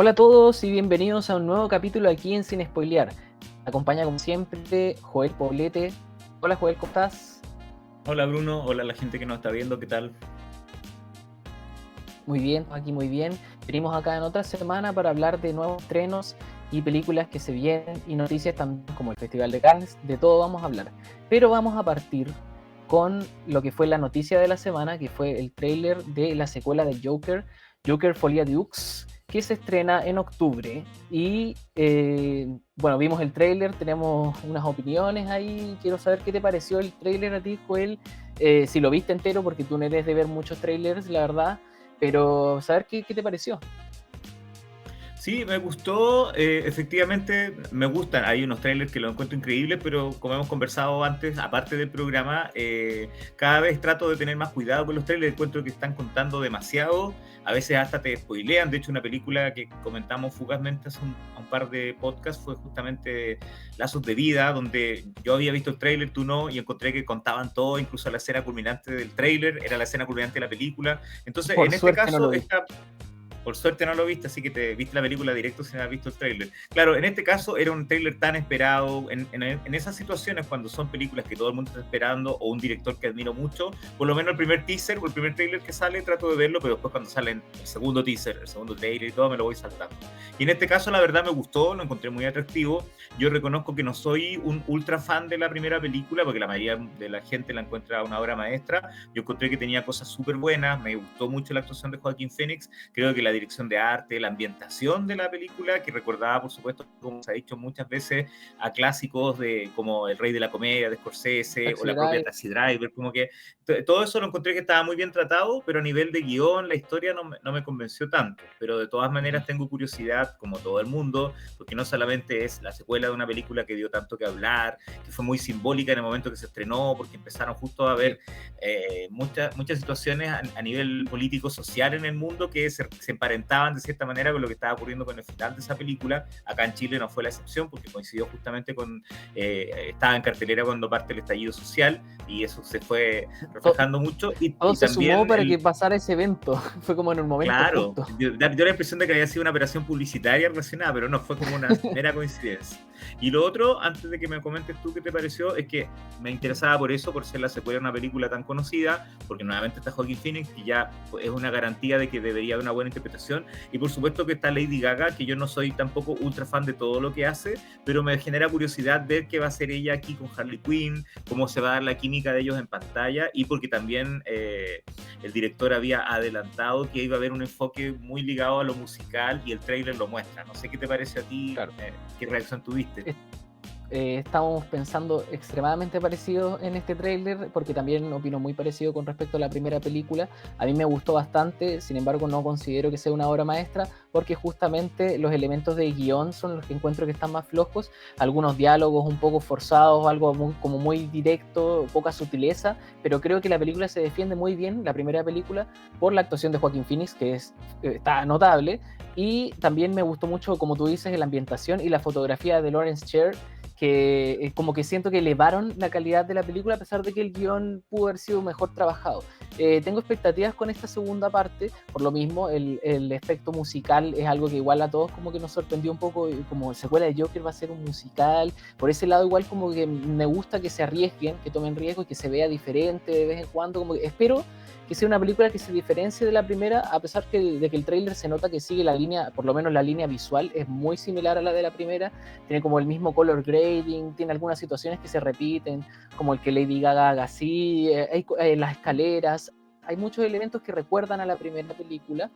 Hola a todos y bienvenidos a un nuevo capítulo aquí en Sin Spoilear. Me acompaña como siempre Joel Poblete. Hola Joel, ¿cómo estás? Hola Bruno, hola a la gente que nos está viendo, ¿qué tal? Muy bien, aquí muy bien. Venimos acá en otra semana para hablar de nuevos estrenos y películas que se vienen y noticias también como el Festival de Cannes. De todo vamos a hablar. Pero vamos a partir con lo que fue la noticia de la semana, que fue el tráiler de la secuela de Joker, Joker Folie Deux, que se estrena en octubre. Y bueno, vimos el tráiler, tenemos unas opiniones ahí. Quiero saber qué te pareció el tráiler a ti, Joel. Si lo viste entero, porque tú no eres de ver muchos trailers, la verdad, pero saber qué te pareció. Sí, me gustó, efectivamente me gustan, hay unos trailers que lo encuentro increíbles, pero como hemos conversado antes, aparte del programa, cada vez trato de tener más cuidado con los trailers, encuentro que están contando demasiado, a veces hasta te spoilean. De hecho, una película que comentamos fugazmente hace un par de podcasts fue justamente Lazos de Vida, donde yo había visto el trailer, tú no, y encontré que contaban todo, incluso la escena culminante del trailer era la escena culminante de la película. Entonces, Por en este suerte no lo caso, vi. por suerte no lo viste, así que te viste la película directo sin haber visto el tráiler. Claro, en este caso era un tráiler tan esperado. En esas situaciones, cuando son películas que todo el mundo está esperando o un director que admiro mucho, por lo menos el primer teaser o el primer tráiler que sale trato de verlo, pero después cuando salen el segundo teaser, el segundo tráiler y todo, me lo voy saltando. Y en este caso la verdad me gustó, lo encontré muy atractivo. Yo reconozco que no soy un ultra fan de la primera película, porque la mayoría de la gente la encuentra una obra maestra. Yo encontré que tenía cosas súper buenas, me gustó mucho la actuación de Joaquín Phoenix. Creo que la dirección de arte, la ambientación de la película, que recordaba, por supuesto, como se ha dicho muchas veces, a clásicos como El Rey de la Comedia, de Scorsese, o Taxi la propia Driver. Taxi Driver, como que todo eso lo encontré que estaba muy bien tratado, pero a nivel de guión, la historia no me convenció tanto. Pero de todas maneras tengo curiosidad, como todo el mundo, porque no solamente es la secuela de una película que dio tanto que hablar, que fue muy simbólica en el momento que se estrenó, porque empezaron justo a haber muchas situaciones a nivel político-social en el mundo que se emparentaban de cierta manera con lo que estaba ocurriendo con el final de esa película. Acá en Chile no fue la excepción, porque coincidió justamente con, estaba en cartelera cuando parte el estallido social, y eso se fue reflejando mucho, Todo y se sumó también para que pasara ese evento. Fue como en el momento claro, justo. dio la impresión de que había sido una operación publicitaria relacionada, pero no, fue como una mera coincidencia. Y lo otro, antes de que me comentes tú qué te pareció, es que me interesaba por eso, por ser la secuela de una película tan conocida, porque nuevamente está Joaquin Phoenix, que ya es una garantía de que debería haber una buena interpretación, y por supuesto que está Lady Gaga, que yo no soy tampoco ultra fan de todo lo que hace, pero me genera curiosidad ver qué va a hacer ella aquí con Harley Quinn, cómo se va a dar la química de ellos en pantalla, y porque también el director había adelantado que iba a haber un enfoque muy ligado a lo musical, y el tráiler lo muestra. No sé qué te parece a ti, Claro. qué reacción tuviste. Estamos pensando extremadamente parecidos en este tráiler, porque también opino muy parecido con respecto a la primera película. A mí me gustó bastante, sin embargo no considero que sea una obra maestra, porque justamente los elementos de guión son los que encuentro que están más flojos, algunos diálogos un poco forzados, algo como muy directo, poca sutileza, pero creo que la película se defiende muy bien, la primera película, por la actuación de Joaquin Phoenix, que está notable, y también me gustó mucho, como tú dices, la ambientación y la fotografía de Lawrence Sher, que como que siento que elevaron la calidad de la película a pesar de que el guión pudo haber sido mejor trabajado. Tengo expectativas con esta segunda parte, por lo mismo el efecto musical es algo que igual a todos como que nos sorprendió un poco, como secuela de Joker va a ser un musical, por ese lado igual como que me gusta que se arriesguen, que tomen riesgo y que se vea diferente de vez en cuando, como que espero que sea una película que se diferencie de la primera, a pesar de que el tráiler se nota que sigue la línea, por lo menos la línea visual es muy similar a la de la primera, tiene como el mismo color grading, tiene algunas situaciones que se repiten, como el que Lady Gaga haga así, hay las escaleras, hay muchos elementos que recuerdan a la primera película,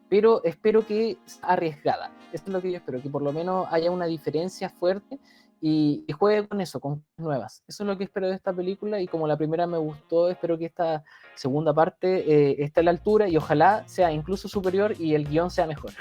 pero espero que sea arriesgada. Eso es lo que yo espero, que por lo menos haya una diferencia fuerte y juegue con eso, con cosas nuevas. Eso es lo que espero de esta película, y como la primera me gustó, espero que esta segunda parte esté a la altura y ojalá sea incluso superior y el guión sea mejor.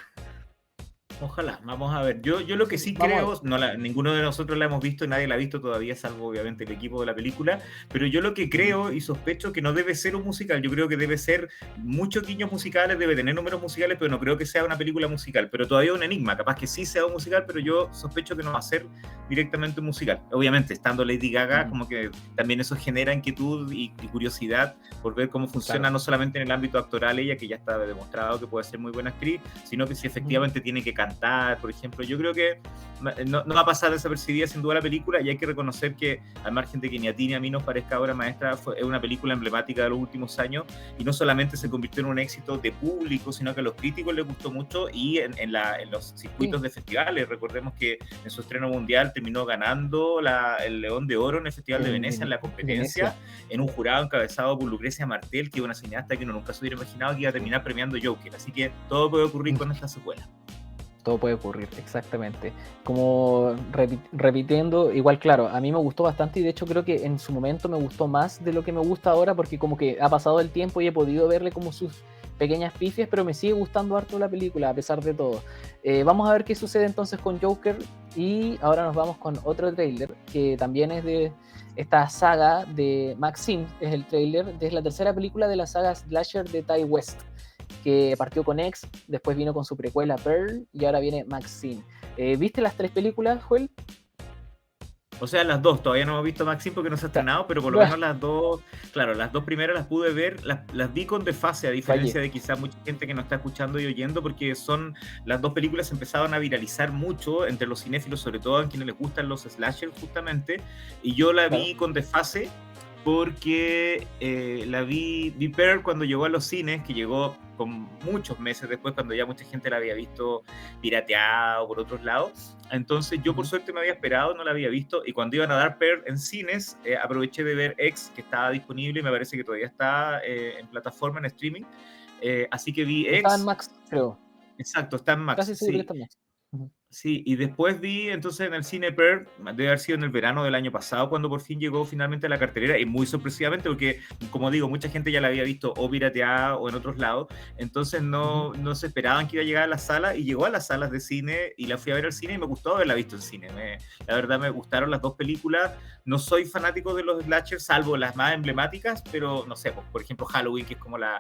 Ojalá, vamos a ver. Yo lo que sí Vamos a ver. creo, ninguno de nosotros la hemos visto, nadie la ha visto todavía, salvo obviamente el equipo de la película, pero yo lo que creo y sospecho que no debe ser un musical, yo creo que debe ser muchos guiños musicales, debe tener números musicales, pero no creo que sea una película musical, pero todavía un enigma, capaz que sí sea un musical, pero yo sospecho que no va a ser directamente un musical. Obviamente, estando Lady Gaga, como que también eso genera inquietud y curiosidad por ver cómo funciona, Claro. no solamente en el ámbito actoral ella, que ya está demostrado que puede ser muy buena actriz, sino que si efectivamente tiene que cantar cantar, por ejemplo. Yo creo que no va a pasar desapercibida sin duda la película, y hay que reconocer que, al margen de que ni a ti ni a mí nos parezca obra maestra, es una película emblemática de los últimos años, y no solamente se convirtió en un éxito de público, sino que a los críticos les gustó mucho, y en los circuitos de festivales. Recordemos que en su estreno mundial terminó ganando el León de Oro en el Festival de Venecia, en la competencia, en un jurado encabezado por Lucrecia Martel, que es una cineasta que uno nunca se hubiera imaginado que iba a terminar premiando Joker. Así que todo puede ocurrir con esta secuela. Todo puede ocurrir, exactamente. Como repitiendo, igual claro, a mí me gustó bastante, y de hecho creo que en su momento me gustó más de lo que me gusta ahora, porque como que ha pasado el tiempo y he podido verle como sus pequeñas pifias, pero me sigue gustando harto la película a pesar de todo. Vamos a ver qué sucede entonces con Joker, y ahora nos vamos con otro tráiler que también es de esta saga de Maxine. Es el tráiler de la tercera película de la saga slasher de Ty West, que partió con X, después vino con su precuela Pearl, y ahora viene Maxine. ¿Viste las 3 películas, Joel? O sea, las dos, todavía no hemos visto Maxine porque no se ha estrenado, pero por lo menos las dos, claro, las dos primeras las pude ver, las vi con desfase, a diferencia de quizás mucha gente que nos está escuchando y oyendo, porque las dos películas empezaron a viralizar mucho entre los cinéfilos, sobre todo a quienes les gustan los slashers justamente, y yo la vi con desfase porque la vi Pearl cuando llegó a los cines, que llegó con muchos meses después, cuando ya mucha gente la había visto pirateada o por otros lados. Entonces yo por suerte me había esperado, no la había visto, y cuando iban a dar Pearl en cines, aproveché de ver X, que estaba disponible, y me parece que todavía está en plataforma, en streaming, así que vi X. Está en Max, creo. Exacto, está en Max. Casi seguro que está en Max. Sí, y después vi entonces en el cine Pearl, debe haber sido en el verano del año pasado, cuando por fin llegó finalmente a la cartelera, y muy sorpresivamente, porque, como digo, mucha gente ya la había visto o pirateada o en otros lados, entonces no se esperaban que iba a llegar a la sala, y llegó a las salas de cine, y la fui a ver al cine, y me gustó haberla visto en cine. La verdad me gustaron las dos películas. No soy fanático de los slashers, salvo las más emblemáticas, pero no sé, por ejemplo Halloween, que es como la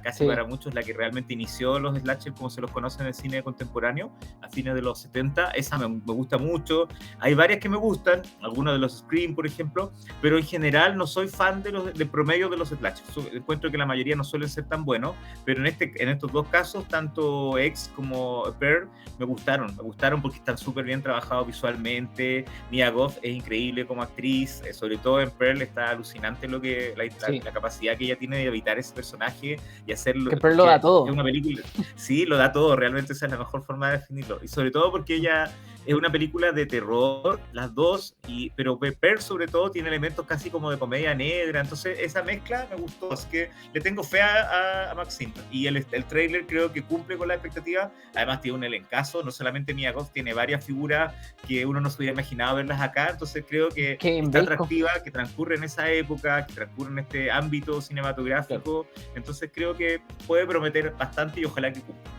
casi para muchos la que realmente inició los slashers como se los conoce en el cine contemporáneo, a fines de los 70, esa me gusta mucho. Hay varias que me gustan, algunos de los Scream, por ejemplo, pero en general no soy fan del promedio de los slashers. Encuentro que la mayoría no suelen ser tan buenos, pero en estos dos casos, tanto X como Pearl, me gustaron porque están súper bien trabajados visualmente. Mia Goth es increíble como actriz, sobre todo en Pearl está alucinante la capacidad que ella tiene de evitar ese personaje y hacerlo. Que Pearl lo da todo. Es una película, sí, lo da todo, realmente esa es la mejor forma de definirlo, y sobre todo porque ella es una película de terror, las dos, pero Pearl sobre todo tiene elementos casi como de comedia negra, entonces esa mezcla me gustó, así que le tengo fe a Maxine, y el tráiler creo que cumple con la expectativa. Además tiene un elencazo, no solamente Mia Goth, tiene varias figuras que uno no se hubiera imaginado verlas acá, entonces creo que está atractiva, que transcurre en esa época, que transcurre en este ámbito cinematográfico, entonces creo que puede prometer bastante, y ojalá que cumpla.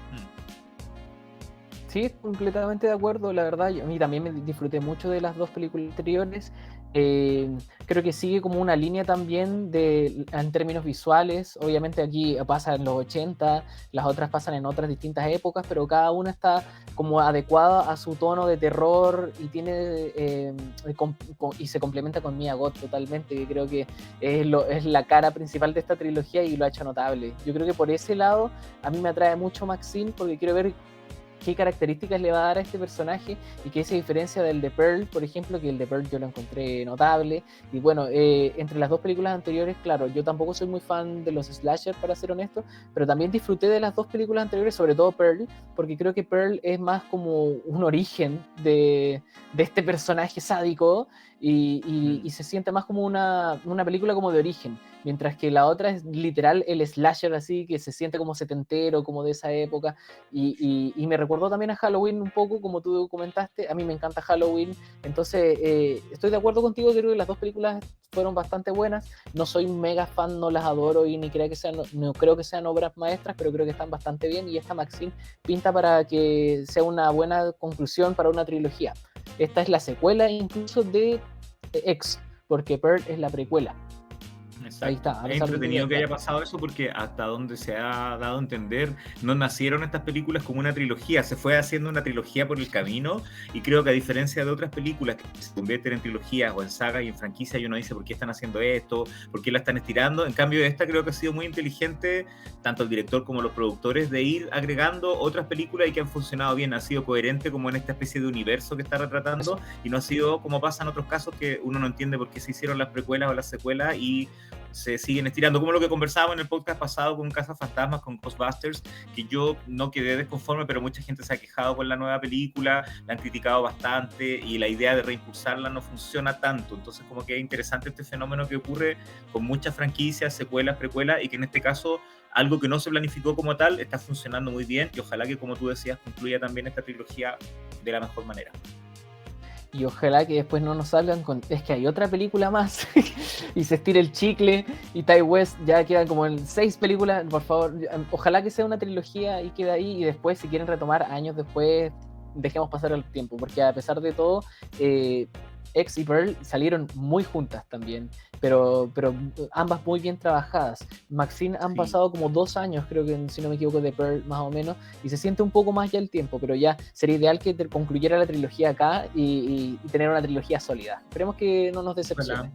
Sí, completamente de acuerdo, la verdad. A mí también me disfruté mucho de las dos películas anteriores. Creo que sigue como una línea también en términos visuales. Obviamente aquí pasa en los 80, las otras pasan en otras distintas épocas, pero cada una está como adecuada a su tono de terror, y y se complementa con Mia Goth totalmente, que creo que es la cara principal de esta trilogía y lo ha hecho notable. Yo creo que por ese lado a mí me atrae mucho Maxine, porque quiero ver qué características le va a dar a este personaje, y que se diferencia del de Pearl, por ejemplo, que el de Pearl yo lo encontré notable. Y bueno, entre las dos películas anteriores, claro, yo tampoco soy muy fan de los slasher, para ser honesto, pero también disfruté de las dos películas anteriores, sobre todo Pearl, porque creo que Pearl es más como un origen de este personaje sádico, y se siente más como una película como de origen, mientras que la otra es literal el slasher, así que se siente como setentero, como de esa época, y me recordó también a Halloween un poco, como tú comentaste. A mí me encanta Halloween, entonces estoy de acuerdo contigo. Creo que las dos películas fueron bastante buenas. No soy mega fan, no las adoro, y ni creo que no creo que sean obras maestras, pero creo que están bastante bien, y esta Maxine pinta para que sea una buena conclusión para una trilogía. Esta es la secuela incluso de X, porque Pearl es la precuela. Ahí Exacto. está, a Es pesar de que entretenido que haya pasado eso porque hasta donde se ha dado a entender, no nacieron estas películas como una trilogía, se fue haciendo una trilogía por el camino y creo que a diferencia de otras películas que se convierten en trilogías o en sagas y en franquicias y uno dice por qué están haciendo esto, por qué la están estirando, en cambio esta creo que ha sido muy inteligente, tanto el director como los productores, de ir agregando otras películas y que han funcionado bien, ha sido coherente como en esta especie de universo que está retratando y no ha sido como pasa en otros casos que uno no entiende por qué se hicieron las precuelas o las secuelas y se siguen estirando, como lo que conversábamos en el podcast pasado con Cazafantasmas, con Ghostbusters, que yo no quedé desconforme, pero mucha gente se ha quejado con la nueva película, la han criticado bastante y la idea de reimpulsarla no funciona tanto, entonces como que es interesante este fenómeno que ocurre con muchas franquicias, secuelas, precuelas, y que en este caso algo que no se planificó como tal está funcionando muy bien y ojalá que, como tú decías, concluya también esta trilogía de la mejor manera. Y ojalá que después no nos salgan con, es que hay otra película más y se estire el chicle y Ty West ya quedan como en 6 películas, por favor, ojalá que sea una trilogía y quede ahí y después si quieren retomar años después dejemos pasar el tiempo, porque a pesar de todo X y Pearl salieron muy juntas también, pero ambas muy bien trabajadas. Maxine han pasado como 2 años, creo que si no me equivoco, de Pearl más o menos, y se siente un poco más ya el tiempo, pero ya sería ideal que concluyera la trilogía acá y tener una trilogía sólida. Esperemos que no nos decepcione. Hola.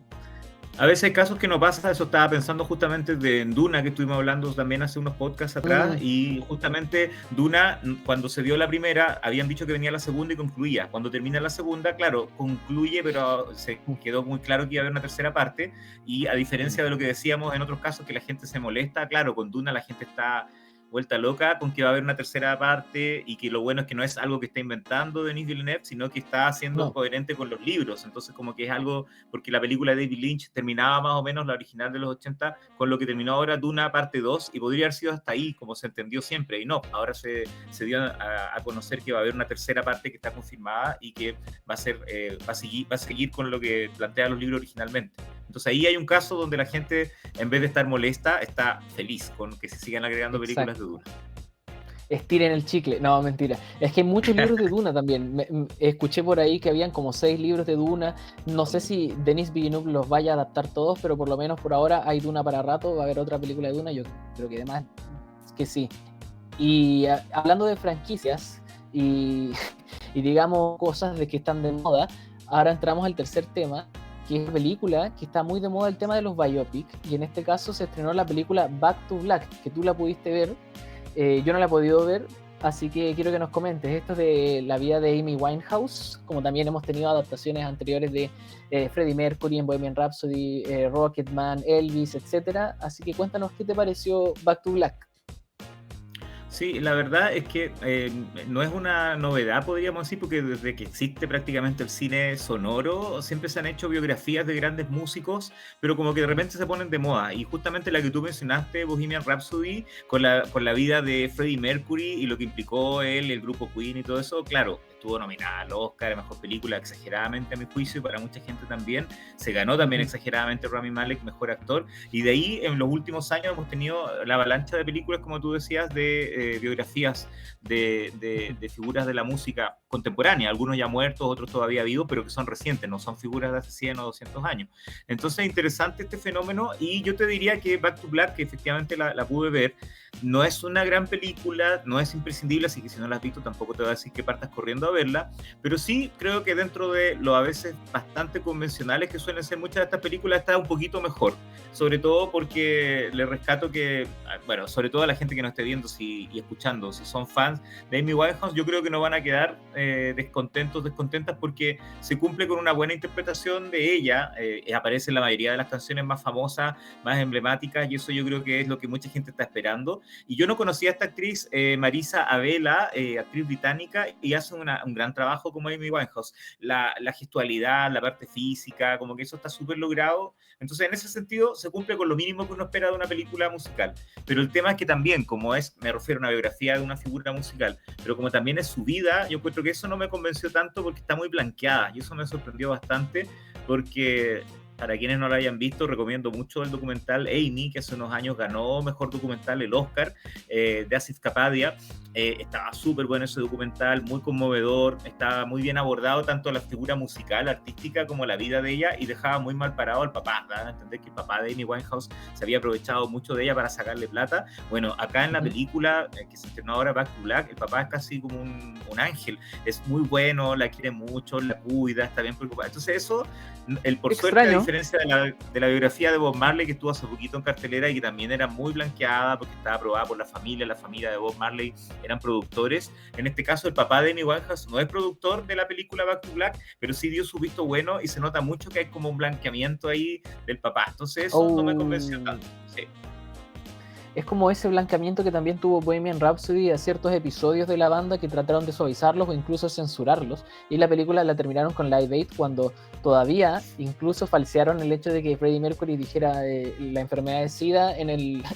A veces hay casos que no pasa, eso estaba pensando justamente de Duna, que estuvimos hablando también hace unos podcasts atrás, y justamente Duna, cuando se dio la primera, habían dicho que venía la segunda y concluía. Cuando termina la segunda, claro, concluye, pero se quedó muy claro que iba a haber una tercera parte, y a diferencia de lo que decíamos en otros casos, que la gente se molesta, claro, con Duna la gente está vuelta loca con que va a haber una tercera parte y que lo bueno es que no es algo que está inventando Denis Villeneuve, sino que está siendo coherente con los libros. Entonces como que es algo, porque la película de David Lynch terminaba más o menos, la original de los 80, con lo que terminó ahora Duna parte 2 y podría haber sido hasta ahí, como se entendió siempre. Y no, ahora se dio a conocer que va a haber una tercera parte que está confirmada y que va a seguir con lo que plantea los libros originalmente. Entonces ahí hay un caso donde la gente, en vez de estar molesta, está feliz con que se sigan agregando películas de Duna. Estiren el chicle. No, mentira. Es que hay muchos libros de Duna también. Escuché por ahí que habían como 6 libros de Duna. No sé si Denis Villeneuve los vaya a adaptar todos, pero por lo menos por ahora hay Duna para rato. Va a haber otra película de Duna. Yo creo que además que sí. Y hablando de franquicias y digamos cosas de que están de moda, ahora entramos al tercer tema, que es película, que está muy de moda el tema de los biopic, y en este caso se estrenó la película Back to Black, que tú la pudiste ver, yo no la he podido ver, así que quiero que nos comentes. Esto es de la vida de Amy Winehouse, como también hemos tenido adaptaciones anteriores de Freddie Mercury en Bohemian Rhapsody, Rocketman, Elvis, etc. Así que cuéntanos qué te pareció Back to Black. Sí, la verdad es que no es una novedad, podríamos decir, porque desde que existe prácticamente el cine sonoro, siempre se han hecho biografías de grandes músicos, pero como que de repente se ponen de moda. Y justamente la que tú mencionaste, Bohemian Rhapsody, con la vida de Freddie Mercury y lo que implicó él, el grupo Queen y todo eso, claro, estuvo nominada al Oscar, a Mejor Película, exageradamente a mi juicio, y para mucha gente también. Se ganó también exageradamente Rami Malek, Mejor Actor. Y de ahí, en los últimos años, hemos tenido la avalancha de películas, como tú decías, de biografías de figuras de la música contemporánea, algunos ya muertos, otros todavía vivos, pero que son recientes, no son figuras de hace 100 o 200 años. Entonces, interesante este fenómeno, y yo te diría que Back to Black, que efectivamente la pude ver, no es una gran película, no es imprescindible, así que si no la has visto tampoco te voy a decir que partas corriendo a verla, pero sí creo que dentro de lo a veces bastante convencionales que suelen ser muchas de estas películas, está un poquito mejor, sobre todo porque le rescato que, bueno, sobre todo a la gente que nos esté viendo y escuchando, si son fans de Amy Winehouse, yo creo que no van a quedar descontentas, porque se cumple con una buena interpretación de ella, aparece en la mayoría de las canciones más famosas, más emblemáticas, y eso yo creo que es lo que mucha gente está esperando. Y yo no conocía a esta actriz, Marisa Abela, actriz británica, y hace un gran trabajo como Amy Winehouse. La gestualidad, la parte física, como que eso está súper logrado. Entonces, en ese sentido, se cumple con lo mínimo que uno espera de una película musical. Pero el tema es que también, como me refiero a una biografía de una figura musical, pero como también es su vida, yo encuentro que eso no me convenció tanto porque está muy blanqueada, y eso me sorprendió bastante, porque Para quienes no lo hayan visto, recomiendo mucho el documental Amy, que hace unos años ganó Mejor Documental, el Oscar, de Asif Kapadia. Estaba súper bueno ese documental, muy conmovedor, estaba muy bien abordado tanto la figura musical, artística, como la vida de ella, y dejaba muy mal parado al papá, ¿verdad? Entender que el papá de Amy Winehouse se había aprovechado mucho de ella para sacarle plata. Bueno, acá en la película que se estrenó ahora, Back to Black, el papá es casi como un ángel, es muy bueno, la quiere mucho, la cuida, está bien preocupada. Entonces eso, por suerte, a diferencia de la biografía de Bob Marley, que estuvo hace poquito en cartelera y que también era muy blanqueada porque estaba aprobada por la familia de Bob Marley eran productores. En este caso, el papá de Amy Winehouse no es productor de la película Back to Black, pero sí dio su visto bueno y se nota mucho que hay como un blanqueamiento ahí del papá. Entonces eso no me convenció tanto. Sí. Es como ese blanqueamiento que también tuvo Bohemian Rhapsody a ciertos episodios de la banda que trataron de suavizarlos o incluso censurarlos. Y la película la terminaron con Live Aid cuando todavía incluso falsearon el hecho de que Freddie Mercury dijera la enfermedad de SIDA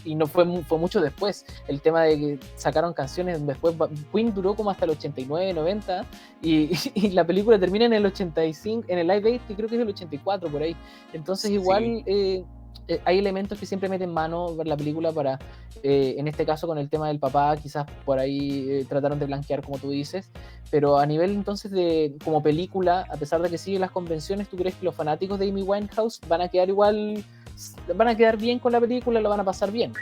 y no fue mucho después. El tema de que sacaron canciones después. Queen duró como hasta el 89, 90 y la película termina en el 85, en el Live Aid, que creo que es el 84 por ahí. Entonces igual... Sí. Hay elementos que siempre meten mano ver la película para, en este caso con el tema del papá, quizás por ahí trataron de blanquear como tú dices, pero a nivel entonces de como película, a pesar de que sigue las convenciones, ¿tú crees que los fanáticos de Amy Winehouse van a quedar igual, van a quedar bien con la película, lo van a pasar bien?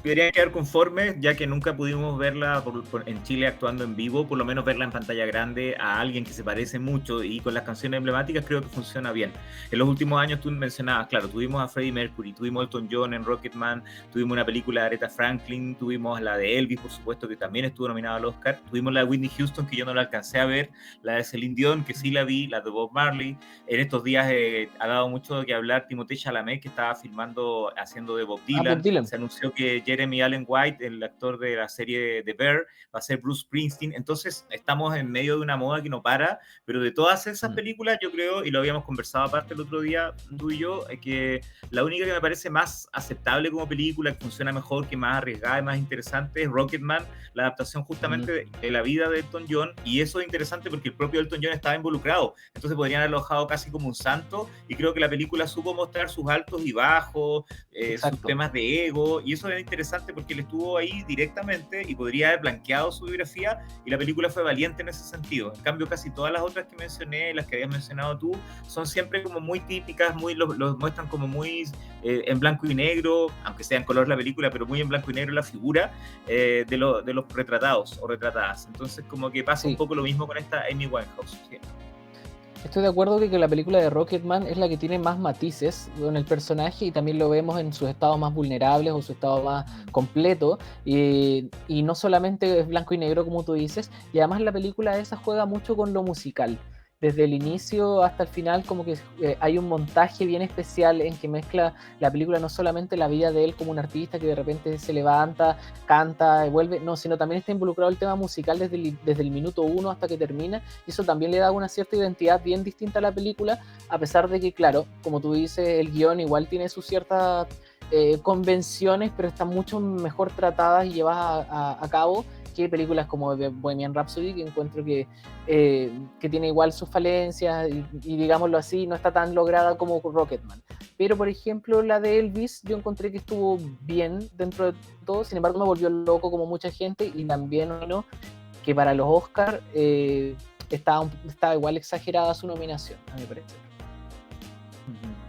Deberían quedar conformes, ya que nunca pudimos verla en Chile actuando en vivo, por lo menos verla en pantalla grande a alguien que se parece mucho y con las canciones emblemáticas creo que funciona bien. En los últimos años tú mencionabas, claro, tuvimos a Freddie Mercury, tuvimos a Elton John en Rocketman, tuvimos una película de Aretha Franklin, tuvimos la de Elvis, por supuesto, que también estuvo nominada al Oscar, tuvimos la de Whitney Houston, que yo no la alcancé a ver, la de Celine Dion, que sí la vi, la de Bob Marley. En estos días ha dado mucho de qué hablar Timothée Chalamet, que estaba filmando, haciendo de Bob Dylan. Se anunció que Jeremy Allen White, el actor de la serie The Bear, va a ser Bruce Springsteen. Entonces estamos en medio de una moda que no para, pero de todas esas películas yo creo, y lo habíamos conversado aparte el otro día tú y yo, que la única que me parece más aceptable como película, que funciona mejor, que más arriesgada y más interesante es Rocketman, la adaptación justamente de la vida de Elton John, y eso es interesante porque el propio Elton John estaba involucrado, entonces podrían haberlo dejado casi como un santo, y creo que la película supo mostrar sus altos y bajos, sus temas de ego, y eso era interesante porque él estuvo ahí directamente y podría haber blanqueado su biografía, y la película fue valiente en ese sentido. En cambio, casi todas las otras que mencioné, las que habías mencionado tú, son siempre como muy típicas, los muestran como muy en blanco y negro, aunque sea en color la película, pero muy en blanco y negro la figura de los retratados o retratadas. Entonces como que pasa un poco lo mismo con esta Amy Winehouse. ¿Sí? Estoy de acuerdo que la película de Rocketman es la que tiene más matices en el personaje y también lo vemos en sus estados más vulnerables o su estado más completo y no solamente es blanco y negro como tú dices, y además la película esa juega mucho con lo musical. Desde el inicio hasta el final como que hay un montaje bien especial en que mezcla la película no solamente la vida de él como un artista que de repente se levanta, canta y vuelve, no, sino también está involucrado el tema musical desde el minuto 1 hasta que termina, y eso también le da una cierta identidad bien distinta a la película, a pesar de que, claro, como tú dices, el guión igual tiene sus ciertas convenciones, pero están mucho mejor tratadas y llevadas a cabo que películas como Bohemian Rhapsody, que encuentro que tiene igual sus falencias y digámoslo así, no está tan lograda como Rocketman. Pero por ejemplo la de Elvis yo encontré que estuvo bien dentro de todo, sin embargo me volvió loco como mucha gente, y también ¿no? que para los Oscar estaba igual exagerada su nominación, a mi parecer.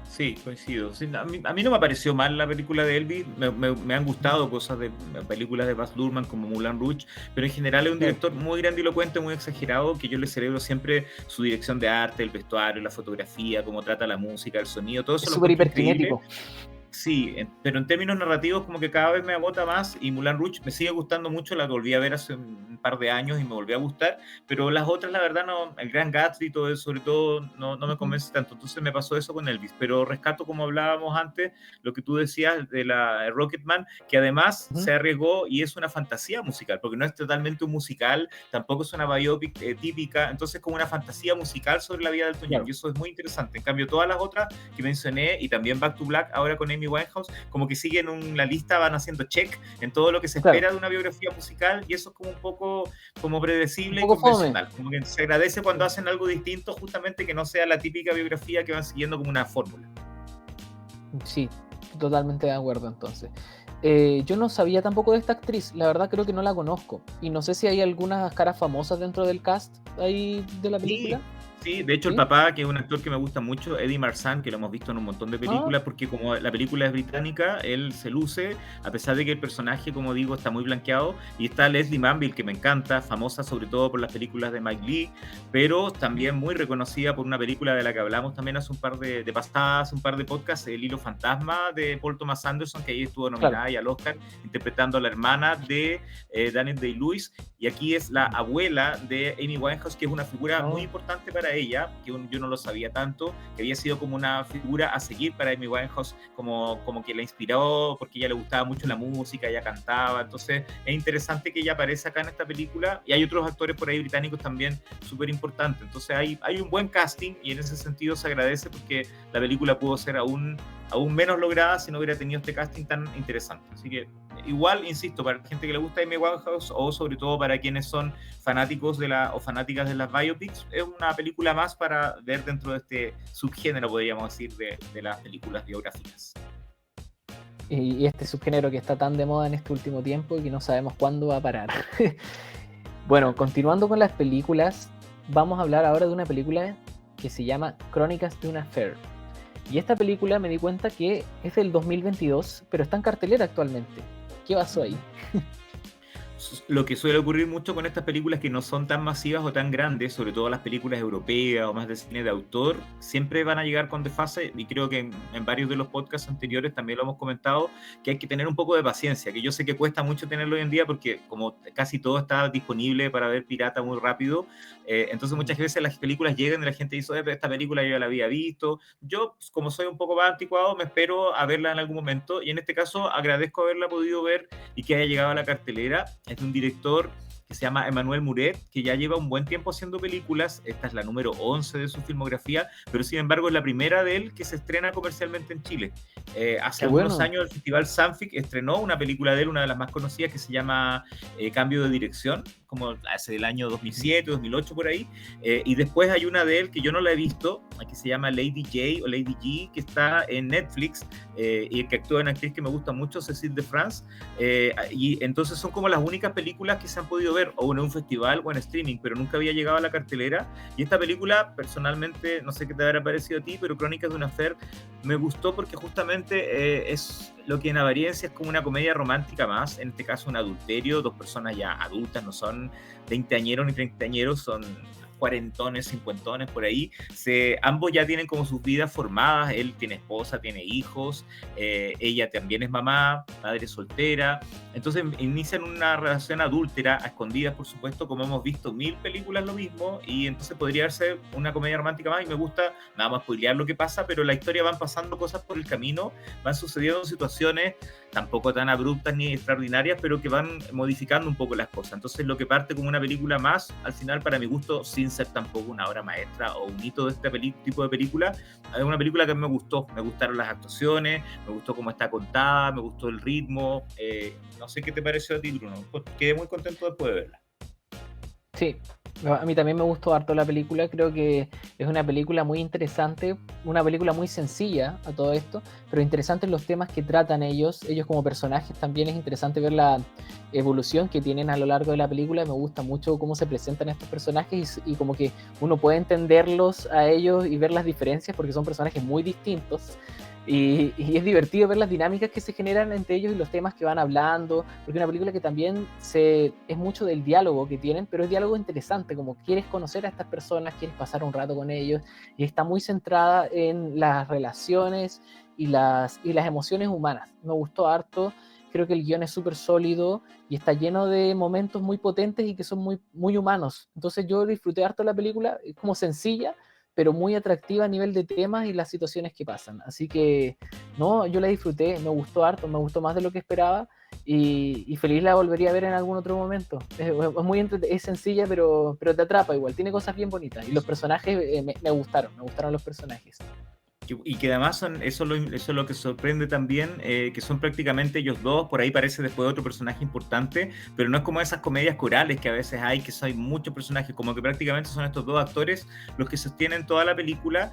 Sí, coincido. Sí, a mí no me pareció mal la película de Elvis, me han gustado cosas de películas de Baz Luhrmann como Moulin Rouge, pero en general es un director muy grandilocuente, muy exagerado, que yo le celebro siempre su dirección de arte, el vestuario, la fotografía, cómo trata la música, el sonido, todo eso. Es súper hiperkinético. Sí, pero en términos narrativos como que cada vez me agota más, y Moulin Rouge me sigue gustando mucho, la volví a ver hace un par de años y me volvió a gustar, pero las otras la verdad no, el Gran Gatsby y todo eso sobre todo no me convence tanto, entonces me pasó eso con Elvis, pero rescato como hablábamos antes, lo que tú decías de la Rocketman, que además se arriesgó y es una fantasía musical, porque no es totalmente un musical, tampoco es una biopic típica, entonces como una fantasía musical sobre la vida del Elton John, y eso es muy interesante. En cambio todas las otras que mencioné, y también Back to Black ahora con Amy Amy Winehouse, como que siguen la lista, van haciendo check en todo lo que se Claro, espera de una biografía musical, y eso es como un poco como un predecible y poco fome. convencional. Como que se agradece cuando hacen algo distinto, justamente que no sea la típica biografía que van siguiendo como una fórmula. Sí, totalmente de acuerdo entonces. Yo no sabía tampoco de esta actriz, la verdad creo que no la conozco. Y no sé si hay algunas caras famosas dentro del cast ahí de la película. Sí, sí, de hecho el ¿Sí? papá, que es un actor que me gusta mucho, Eddie Marsan, que lo hemos visto en un montón de Ah, películas, porque como la película es británica, él se luce, a pesar de que el personaje, como digo, está muy blanqueado, y está Leslie Manville, que me encanta, famosa sobre todo por las películas de Mike Leigh, pero también muy reconocida por una película de la que hablamos también hace un par de pasadas, un par de podcasts, El hilo fantasma de Paul Thomas Anderson, que ahí estuvo claro. nominada y al Oscar, interpretando a la hermana de Daniel Day-Lewis, y aquí es la abuela de Amy Winehouse, que es una figura muy Oh, importante para ella, que yo no lo sabía tanto, que había sido como una figura a seguir para Amy Winehouse, como que la inspiró, porque ella le gustaba mucho la música, ella cantaba, entonces es interesante que ella aparezca acá en esta película, y hay otros actores por ahí británicos también súper importantes, entonces hay un buen casting, y en ese sentido se agradece porque la película pudo ser aún menos lograda si no hubiera tenido este casting tan interesante. Así que igual, insisto, para la gente que le gusta Amy Winehouse o sobre todo para quienes son fanáticos o fanáticas de las biopics, es una película más para ver dentro de este subgénero, podríamos decir, de las películas biográficas. y este subgénero que está tan de moda en este último tiempo y que no sabemos cuándo va a parar. Bueno, continuando con las películas, vamos a hablar ahora de una película que se llama Crónicas de una Affair. Y esta película me di cuenta que es del 2022, pero está en cartelera actualmente. ¿Qué pasó ahí? Lo que suele ocurrir mucho con estas películas que no son tan masivas o tan grandes, sobre todo las películas europeas o más de cine de autor, siempre van a llegar con desfase, y creo que en varios de los podcasts anteriores también lo hemos comentado, que hay que tener un poco de paciencia, que yo sé que cuesta mucho tenerlo hoy en día porque como casi todo está disponible para ver pirata muy rápido, entonces muchas veces las películas llegan y la gente dice, oye, pero esta película yo ya la había visto. Yo, como soy un poco más anticuado, me espero a verla en algún momento, y en este caso agradezco haberla podido ver y que haya llegado a la cartelera. Es de un director que se llama Emmanuel Muret, que ya lleva un buen tiempo haciendo películas. Esta es la número 11 de su filmografía, pero sin embargo es la primera de él que se estrena comercialmente en Chile. Hace Qué algunos bueno. años el Festival Sanfic estrenó una película de él, una de las más conocidas, que se llama Cambio de Dirección, como hace el año 2007, 2008 por ahí, y después hay una de él que yo no la he visto, que se llama Lady J o Lady G, que está en Netflix, y que actúa en una actriz que me gusta mucho, Cécile de France, y entonces son como las únicas películas que se han podido ver o en un festival o en streaming, pero nunca había llegado a la cartelera, y esta película personalmente, no sé qué te habrá parecido a ti, pero Crónicas de una Affair me gustó porque justamente es lo que en apariencia es como una comedia romántica más, en este caso un adulterio, dos personas ya adultas, no son veinteañeros ni treintañeros, son cuarentones, cincuentones, por ahí. Ambos ya tienen como sus vidas formadas, él tiene esposa, tiene hijos, ella también es mamá, madre soltera, entonces inician una relación adúltera, a escondidas por supuesto, como hemos visto mil películas lo mismo, y entonces podría ser una comedia romántica más, y me gusta, nada más spoilear lo que pasa, pero la historia van pasando cosas por el camino, van sucediendo situaciones tampoco tan abruptas ni extraordinarias, pero que van modificando un poco las cosas. Entonces lo que parte como una película más, al final para mi gusto, sin ser tampoco una obra maestra o un hito de este tipo de película, es una película que me gustó, me gustaron las actuaciones, me gustó cómo está contada, me gustó el ritmo, no sé qué te pareció a ti, Bruno, quedé muy contento después de verla. Sí, a mí también me gustó harto la película, creo que es una película muy interesante, una película muy sencilla a todo esto, pero interesantes los temas que tratan ellos como personajes, también es interesante ver la evolución que tienen a lo largo de la película, me gusta mucho cómo se presentan estos personajes y como que uno puede entenderlos a ellos y ver las diferencias porque son personajes muy distintos. Y es divertido ver las dinámicas que se generan entre ellos y los temas que van hablando, porque es una película que también es mucho del diálogo que tienen, pero es diálogo interesante, como quieres conocer a estas personas, quieres pasar un rato con ellos, y está muy centrada en las relaciones y las emociones humanas. Me gustó harto, creo que el guión es súper sólido y está lleno de momentos muy potentes y que son muy, muy humanos. Entonces yo disfruté harto la película, es como sencilla, pero muy atractiva a nivel de temas y las situaciones que pasan. Así que, no, yo la disfruté, me gustó harto, me gustó más de lo que esperaba y feliz la volvería a ver en algún otro momento. Es sencilla, pero te atrapa igual, tiene cosas bien bonitas y los personajes me gustaron los personajes. Y que además eso es lo que sorprende también, que son prácticamente ellos dos, por ahí parece después otro personaje importante, pero no es como esas comedias corales que a veces hay, que hay muchos personajes, como que prácticamente son estos dos actores los que sostienen toda la película.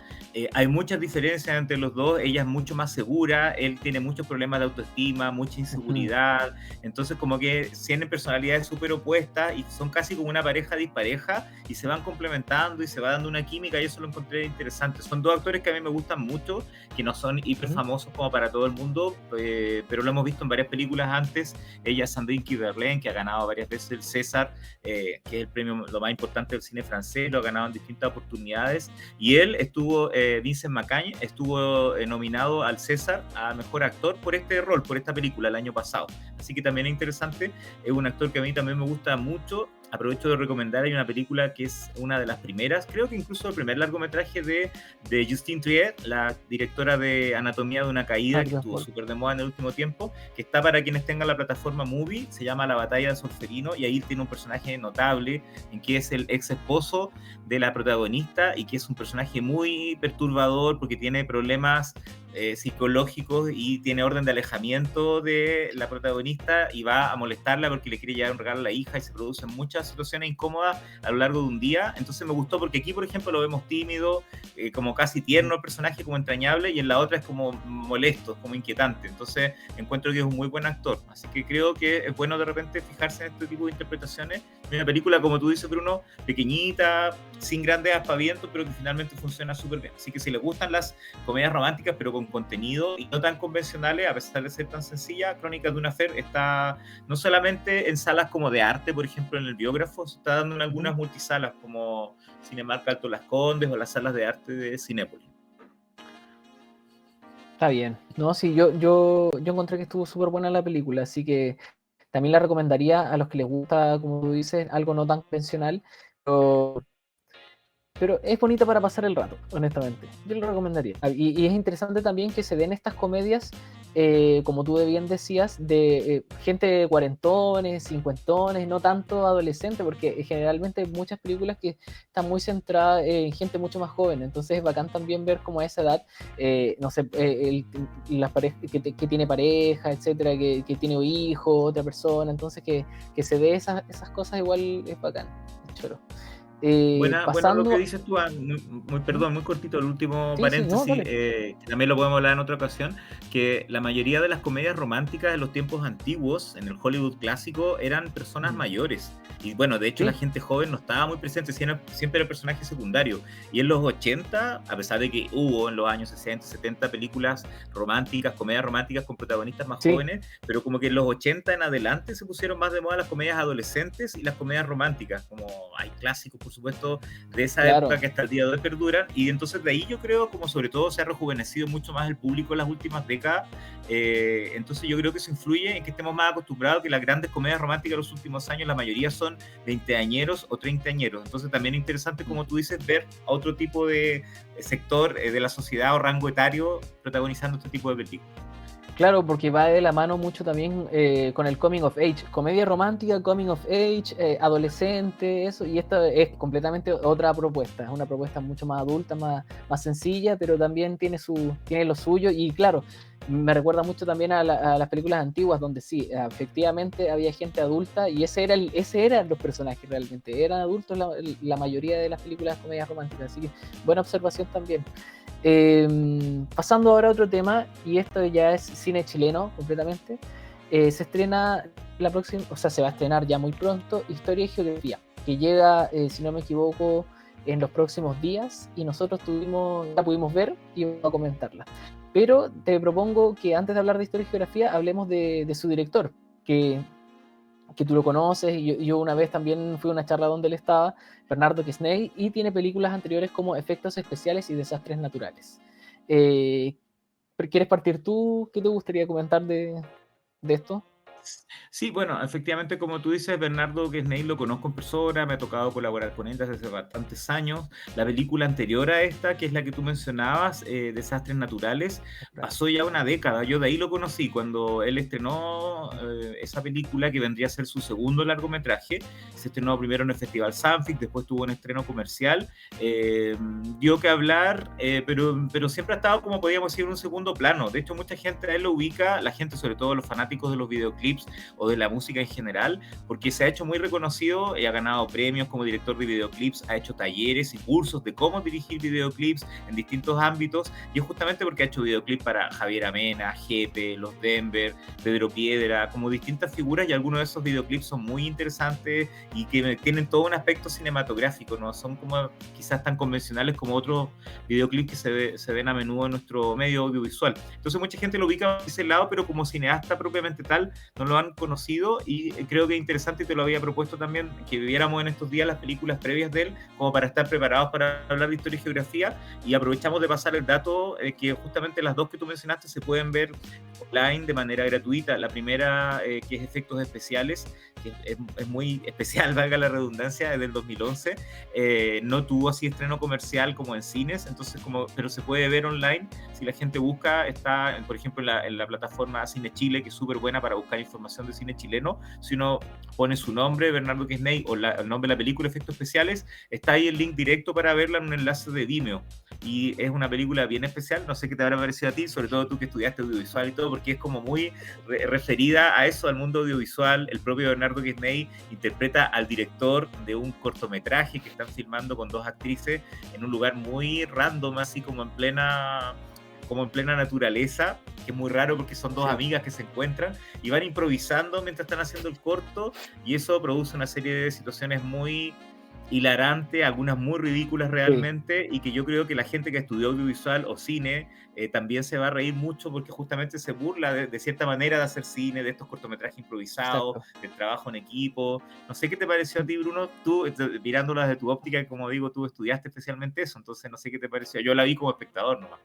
Hay muchas diferencias entre los dos, ella es mucho más segura, él tiene muchos problemas de autoestima, mucha inseguridad, entonces como que tienen personalidades súper opuestas y son casi como una pareja dispareja y se van complementando y se va dando una química, y eso lo encontré interesante. Son dos actores que a mí me gustan mucho, que no son hiper famosos como para todo el mundo, pero lo hemos visto en varias películas antes. Ella es Sandrine Kiberlin, que ha ganado varias veces el César, que es el premio lo más importante del cine francés, lo ha ganado en distintas oportunidades, y él estuvo, Vincent Macaigne, estuvo nominado al César a Mejor Actor por este rol, por esta película el año pasado, así que también es interesante. Es un actor que a mí también me gusta mucho. Aprovecho de recomendar, hay una película que es una de las primeras, creo que incluso el primer largometraje de Justine Triet, la directora de Anatomía de una caída, que estuvo súper de moda en el último tiempo, que está para quienes tengan la plataforma Movie, se llama La Batalla de Solferino, y ahí tiene un personaje notable, en que es el ex esposo de la protagonista, y que es un personaje muy perturbador porque tiene problemas psicológicos y tiene orden de alejamiento de la protagonista y va a molestarla porque le quiere llevar un regalo a la hija, y se producen muchas situaciones incómodas a lo largo de un día. Entonces me gustó porque aquí, por ejemplo, lo vemos tímido, como casi tierno el personaje, como entrañable, y en la otra es como molesto, como inquietante. Entonces encuentro que es un muy buen actor, así que creo que es bueno de repente fijarse en este tipo de interpretaciones. Una película, como tú dices, Bruno, pequeñita, sin grandes aspavientos, pero que finalmente funciona súper bien. Así que si les gustan las comedias románticas pero con contenido y no tan convencionales, a pesar de ser tan sencilla, Crónicas de una Affair está no solamente en salas como de arte, por ejemplo en el Biógrafo, se está dando en algunas multisalas como Cinemark Alto Las Condes o las salas de arte de Cinépolis. Está bien. No, sí, yo encontré que estuvo súper buena la película, así que también la recomendaría a los que les gusta, como tú dices, algo no tan convencional, pero es bonita para pasar el rato, honestamente. Yo lo recomendaría. Y es interesante también que se den estas comedias, como tú bien decías, de gente cuarentones, cincuentones, no tanto adolescente, porque generalmente hay muchas películas que están muy centradas en gente mucho más joven. Entonces es bacán también ver como a esa edad, no sé, las parejas que tiene pareja, etcétera, que tiene hijo, otra persona. Entonces que se dé esas cosas igual es bacán. Es choro. Bueno, lo Pasando. que dices tú, perdón, muy cortito el último Sí, sí, no, paréntesis, dale. que también lo podemos hablar en otra ocasión, que la mayoría de las comedias románticas de los tiempos antiguos, en el Hollywood clásico, eran personas mayores. Y bueno, de hecho la Sí. gente joven no estaba muy presente, siempre era el personaje secundario. Y en los 80, a pesar de que hubo en los años 60, 70 películas románticas, comedias románticas con protagonistas más Sí, jóvenes, pero como que en los 80 en adelante se pusieron más de moda las comedias adolescentes y las comedias románticas, como hay clásicos, por supuesto, de esa claro. época que hasta el día de hoy perduran, y entonces de ahí yo creo como sobre todo se ha rejuvenecido mucho más el público en las últimas décadas, entonces yo creo que eso influye en que estemos más acostumbrados que las grandes comedias románticas de los últimos años, la mayoría son veinteañeros o treintañeros, entonces también es interesante, como tú dices, ver a otro tipo de sector de la sociedad o rango etario protagonizando este tipo de películas. Claro, porque va de la mano mucho también con el coming of age, comedia romántica, coming of age, adolescente, eso, y esta es completamente otra propuesta, es una propuesta mucho más adulta, más sencilla, pero también tiene lo suyo, y claro, me recuerda mucho también a las películas antiguas, donde sí, efectivamente había gente adulta, y ese eran los personajes realmente, eran adultos la mayoría de las películas comedias románticas, así que buena observación también. Pasando ahora a otro tema, y esto ya es cine chileno completamente, se estrena la próxima, o sea, se va a estrenar ya muy pronto, Historia y Geografía, que llega, si no me equivoco, en los próximos días, y nosotros la pudimos ver y vamos a comentarla. Pero te propongo que antes de hablar de Historia y Geografía, hablemos de su director, que tú lo conoces, y yo una vez también fui a una charla donde él estaba, Bernardo Quesney, y tiene películas anteriores como Efectos Especiales y Desastres Naturales. ¿Quieres partir tú? ¿Qué te gustaría comentar de esto? Sí, bueno, efectivamente, como tú dices, Bernardo Quesney lo conozco en persona, me ha tocado colaborar con él desde hace bastantes años. La película anterior a esta, que es la que tú mencionabas, Desastres Naturales, Naturales. pasó ya una década. Yo de ahí lo conocí cuando él estrenó esa película que vendría a ser su segundo largometraje. Se estrenó primero en el Festival Sanfic, después tuvo un estreno comercial. Dio que hablar, pero siempre ha estado, como podríamos decir, en un segundo plano. De hecho, mucha gente a él lo ubica, la gente, sobre todo los fanáticos de los videoclips, o de la música en general, porque se ha hecho muy reconocido y ha ganado premios como director de videoclips, ha hecho talleres y cursos de cómo dirigir videoclips en distintos ámbitos, y es justamente porque ha hecho videoclips para Javier Amena, Jepe, Los Denver, Pedro Piedra, como distintas figuras, y algunos de esos videoclips son muy interesantes y que tienen todo un aspecto cinematográfico, no son como quizás tan convencionales como otros videoclips que se ven a menudo en nuestro medio audiovisual. Entonces mucha gente lo ubica por ese lado, pero como cineasta propiamente tal, no lo han conocido, y creo que es interesante, y te lo había propuesto también, que viviéramos en estos días las películas previas de él, como para estar preparados para hablar de historia y geografía, y aprovechamos de pasar el dato que justamente las dos que tú mencionaste se pueden ver online de manera gratuita. La primera, que es efectos especiales, que es muy especial, valga la redundancia, es del 2011, no tuvo así estreno comercial como en cines, entonces pero se puede ver online. Si la gente busca, está por ejemplo en la plataforma Cine Chile, que es súper buena para buscar información de cine chileno. Si uno pone su nombre, Bernardo Quesney, o el nombre de la película, efectos especiales, está ahí el link directo para verla en un enlace de Vimeo. Y es una película bien especial, no sé qué te habrá parecido a ti, sobre todo tú que estudiaste audiovisual y todo, porque es como muy referida a eso, al mundo audiovisual. El propio Bernardo Quesney interpreta al director de un cortometraje que están filmando con dos actrices en un lugar muy random, así como en plena naturaleza, que es muy raro porque son dos Sí, amigas que se encuentran y van improvisando mientras están haciendo el corto, y eso produce una serie de situaciones muy hilarantes, algunas muy ridículas sí, realmente, y que yo creo que la gente que estudió audiovisual o cine también se va a reír mucho, porque justamente se burla de cierta manera de hacer cine, de estos cortometrajes improvisados, exacto. del trabajo en equipo. No sé qué te pareció a ti, Bruno, tú mirándolas de tu óptica, como digo, tú estudiaste especialmente eso, entonces no sé qué te pareció. Yo la vi como espectador nomás.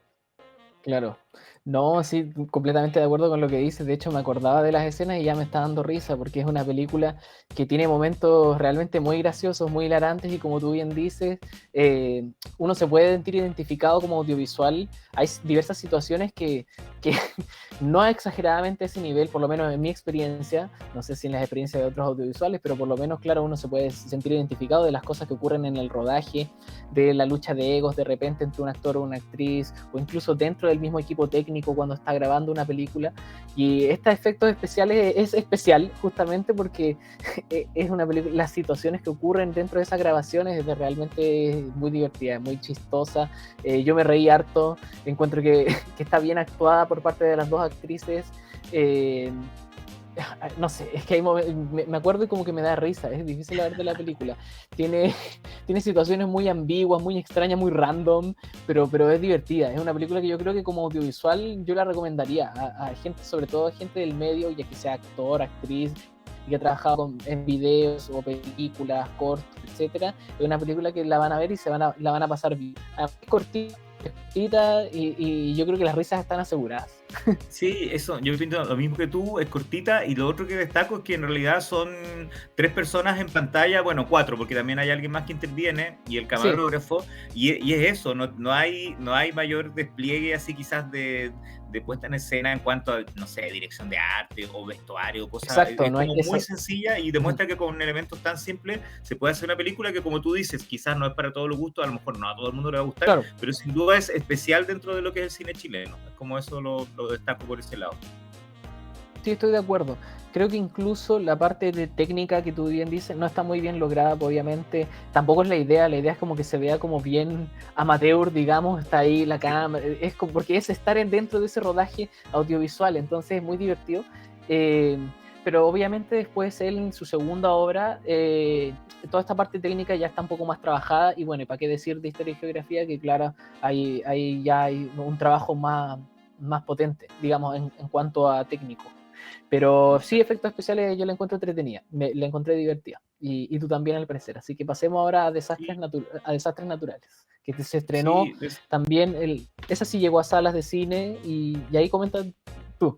Claro. No, sí, completamente de acuerdo con lo que dices. De hecho, me acordaba de las escenas y ya me está dando risa porque es una película que tiene momentos realmente muy graciosos, muy hilarantes y como tú bien dices, uno se puede sentir identificado como audiovisual. Hay diversas situaciones que no exageradamente a ese nivel, por lo menos en mi experiencia, no sé si en las experiencias de otros audiovisuales, pero por lo menos, claro, uno se puede sentir identificado de las cosas que ocurren en el rodaje, de la lucha de egos de repente entre un actor o una actriz, o incluso dentro del mismo equipo técnico cuando está grabando una película. Y estos efectos especiales es especial justamente porque es una película, las situaciones que ocurren dentro de esas grabaciones es realmente muy divertida, muy chistosa. Yo me reí harto, encuentro que está bien actuada por parte de las dos actrices. Eh, no sé, es que hay me acuerdo y como que me da risa, es difícil hablar de la película. Tiene, tiene situaciones muy ambiguas, muy extrañas, muy random, pero es divertida. Es una película que yo creo que como audiovisual yo la recomendaría a gente, sobre todo a gente del medio, ya que sea actor, actriz, y que ha trabajado en videos o películas, cortos, etcétera. Es una película que la van a ver y la van a pasar bien. Es cortita y yo creo que las risas están aseguradas. Sí, eso, yo pienso lo mismo que tú, es cortita, y lo otro que destaco es que en realidad son tres personas en pantalla, bueno, cuatro, porque también hay alguien más que interviene, y el Sí, camarógrafo, y es eso, no hay mayor despliegue así quizás de puesta en escena en cuanto a, no sé, dirección de arte o vestuario, cosas, exacto, es no hay como muy eso. sencilla, y Ujú. demuestra que con elementos tan simples se puede hacer una película que, como tú dices, quizás no es para todos los gustos, a lo mejor no a todo el mundo le va a gustar, Claro, pero sin duda es especial dentro de lo que es el cine chileno. Es como eso lo destaco por ese lado. sí, estoy de acuerdo. Creo que incluso la parte de técnica que tú bien dices no está muy bien lograda, obviamente. Tampoco es la idea es como que se vea como bien amateur, digamos, está ahí la cámara, es como, porque es estar dentro de ese rodaje audiovisual, entonces es muy divertido. Eh, pero obviamente después él en su segunda obra, toda esta parte técnica ya está un poco más trabajada y bueno, y para qué decir de historia y geografía, que claro, ya hay un trabajo más potente, digamos, en cuanto a técnico. Pero sí, efectos especiales yo la encuentro entretenida, la encontré divertida. Y tú también al parecer. Así que pasemos ahora Sí, a desastres naturales, que se estrenó sí, también, esa sí llegó a salas de cine y ahí comentas tú.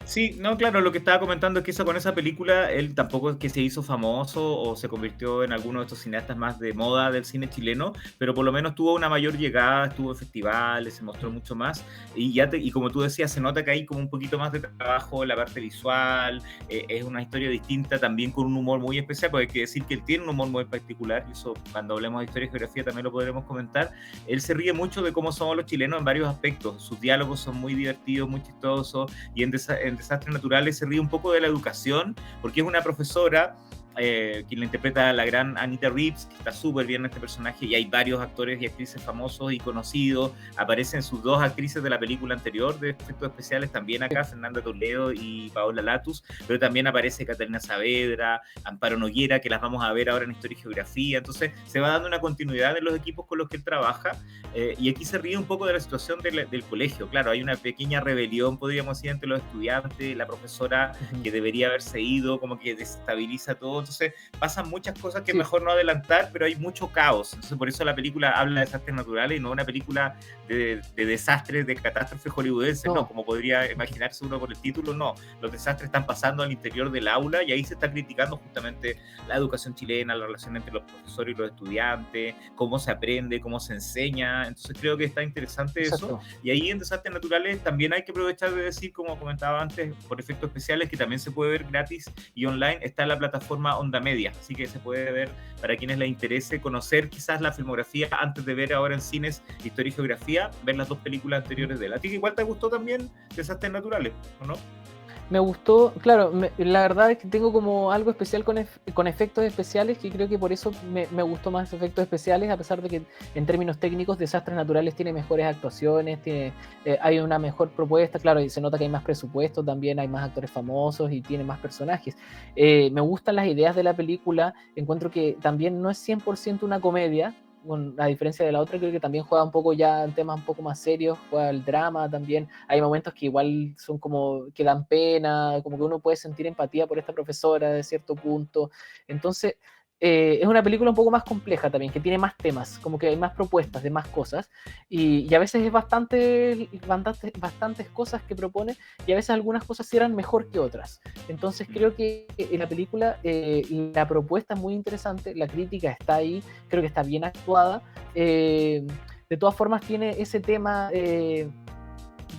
Sí, no, claro, lo que estaba comentando es que con esa película él tampoco es que se hizo famoso o se convirtió en alguno de estos cineastas más de moda del cine chileno, pero por lo menos tuvo una mayor llegada, estuvo en festivales, se mostró mucho más y como tú decías, se nota que hay como un poquito más de trabajo en la parte visual, es una historia distinta también con un humor muy especial, porque hay que decir que él tiene un humor muy particular y eso cuando hablemos de historia y geografía también lo podremos comentar. Él se ríe mucho de cómo somos los chilenos en varios aspectos, sus diálogos son muy divertidos, muy chistosos y en Desastres Naturales se ríe un poco de la educación, porque es una profesora quien la interpreta a la gran Anita Reeves, que está súper bien en este personaje, y hay varios actores y actrices famosos y conocidos, aparecen sus dos actrices de la película anterior de efectos especiales, también acá, Fernanda Toledo y Paola Latus, pero también aparece Catalina Saavedra, Amparo Noguera, que las vamos a ver ahora en Historia y Geografía, entonces se va dando una continuidad en los equipos con los que él trabaja, y aquí se ríe un poco de la situación del colegio, claro, hay una pequeña rebelión, podríamos decir, entre los estudiantes, la profesora que debería haberse ido, como que desestabiliza todo, entonces pasan muchas cosas que es Sí, mejor no adelantar, pero hay mucho caos, entonces por eso la película habla de desastres naturales y no una película de desastres, de catástrofes hollywoodenses, no, no, como podría imaginarse uno por el título, no, los desastres están pasando al interior del aula y ahí se está criticando justamente la educación chilena, la relación entre los profesores y los estudiantes, cómo se aprende, cómo se enseña, entonces creo que está interesante eso, exacto. y ahí en desastres naturales también hay que aprovechar de decir, como comentaba antes, por efectos especiales, que también se puede ver gratis y online, está en la plataforma Onda Media, así que se puede ver para quienes les interese conocer quizás la filmografía antes de ver ahora en cines Historia y Geografía, ver las dos películas anteriores de él. ¿A ti igual te gustó también Desastres Naturales, o no? Me gustó, claro, la verdad es que tengo como algo especial con efectos especiales, que creo que por eso me gustó más efectos especiales, a pesar de que en términos técnicos Desastres Naturales tiene mejores actuaciones, hay una mejor propuesta, claro, y se nota que hay más presupuesto también, hay más actores famosos y tiene más personajes. Me gustan las ideas de la película, encuentro que también no es 100% una comedia, a diferencia de la otra, creo que también juega un poco ya en temas un poco más serios, juega el drama también. Hay momentos que igual son como que dan pena, como que uno puede sentir empatía por esta profesora de cierto punto. Entonces, es una película un poco más compleja también, que tiene más temas, como que hay más propuestas de más cosas. Y a veces es bastantes cosas que propone y a veces algunas cosas eran mejor que otras. Entonces creo que en la película la propuesta es muy interesante, la crítica está ahí, creo que está bien actuada. De todas formas tiene ese tema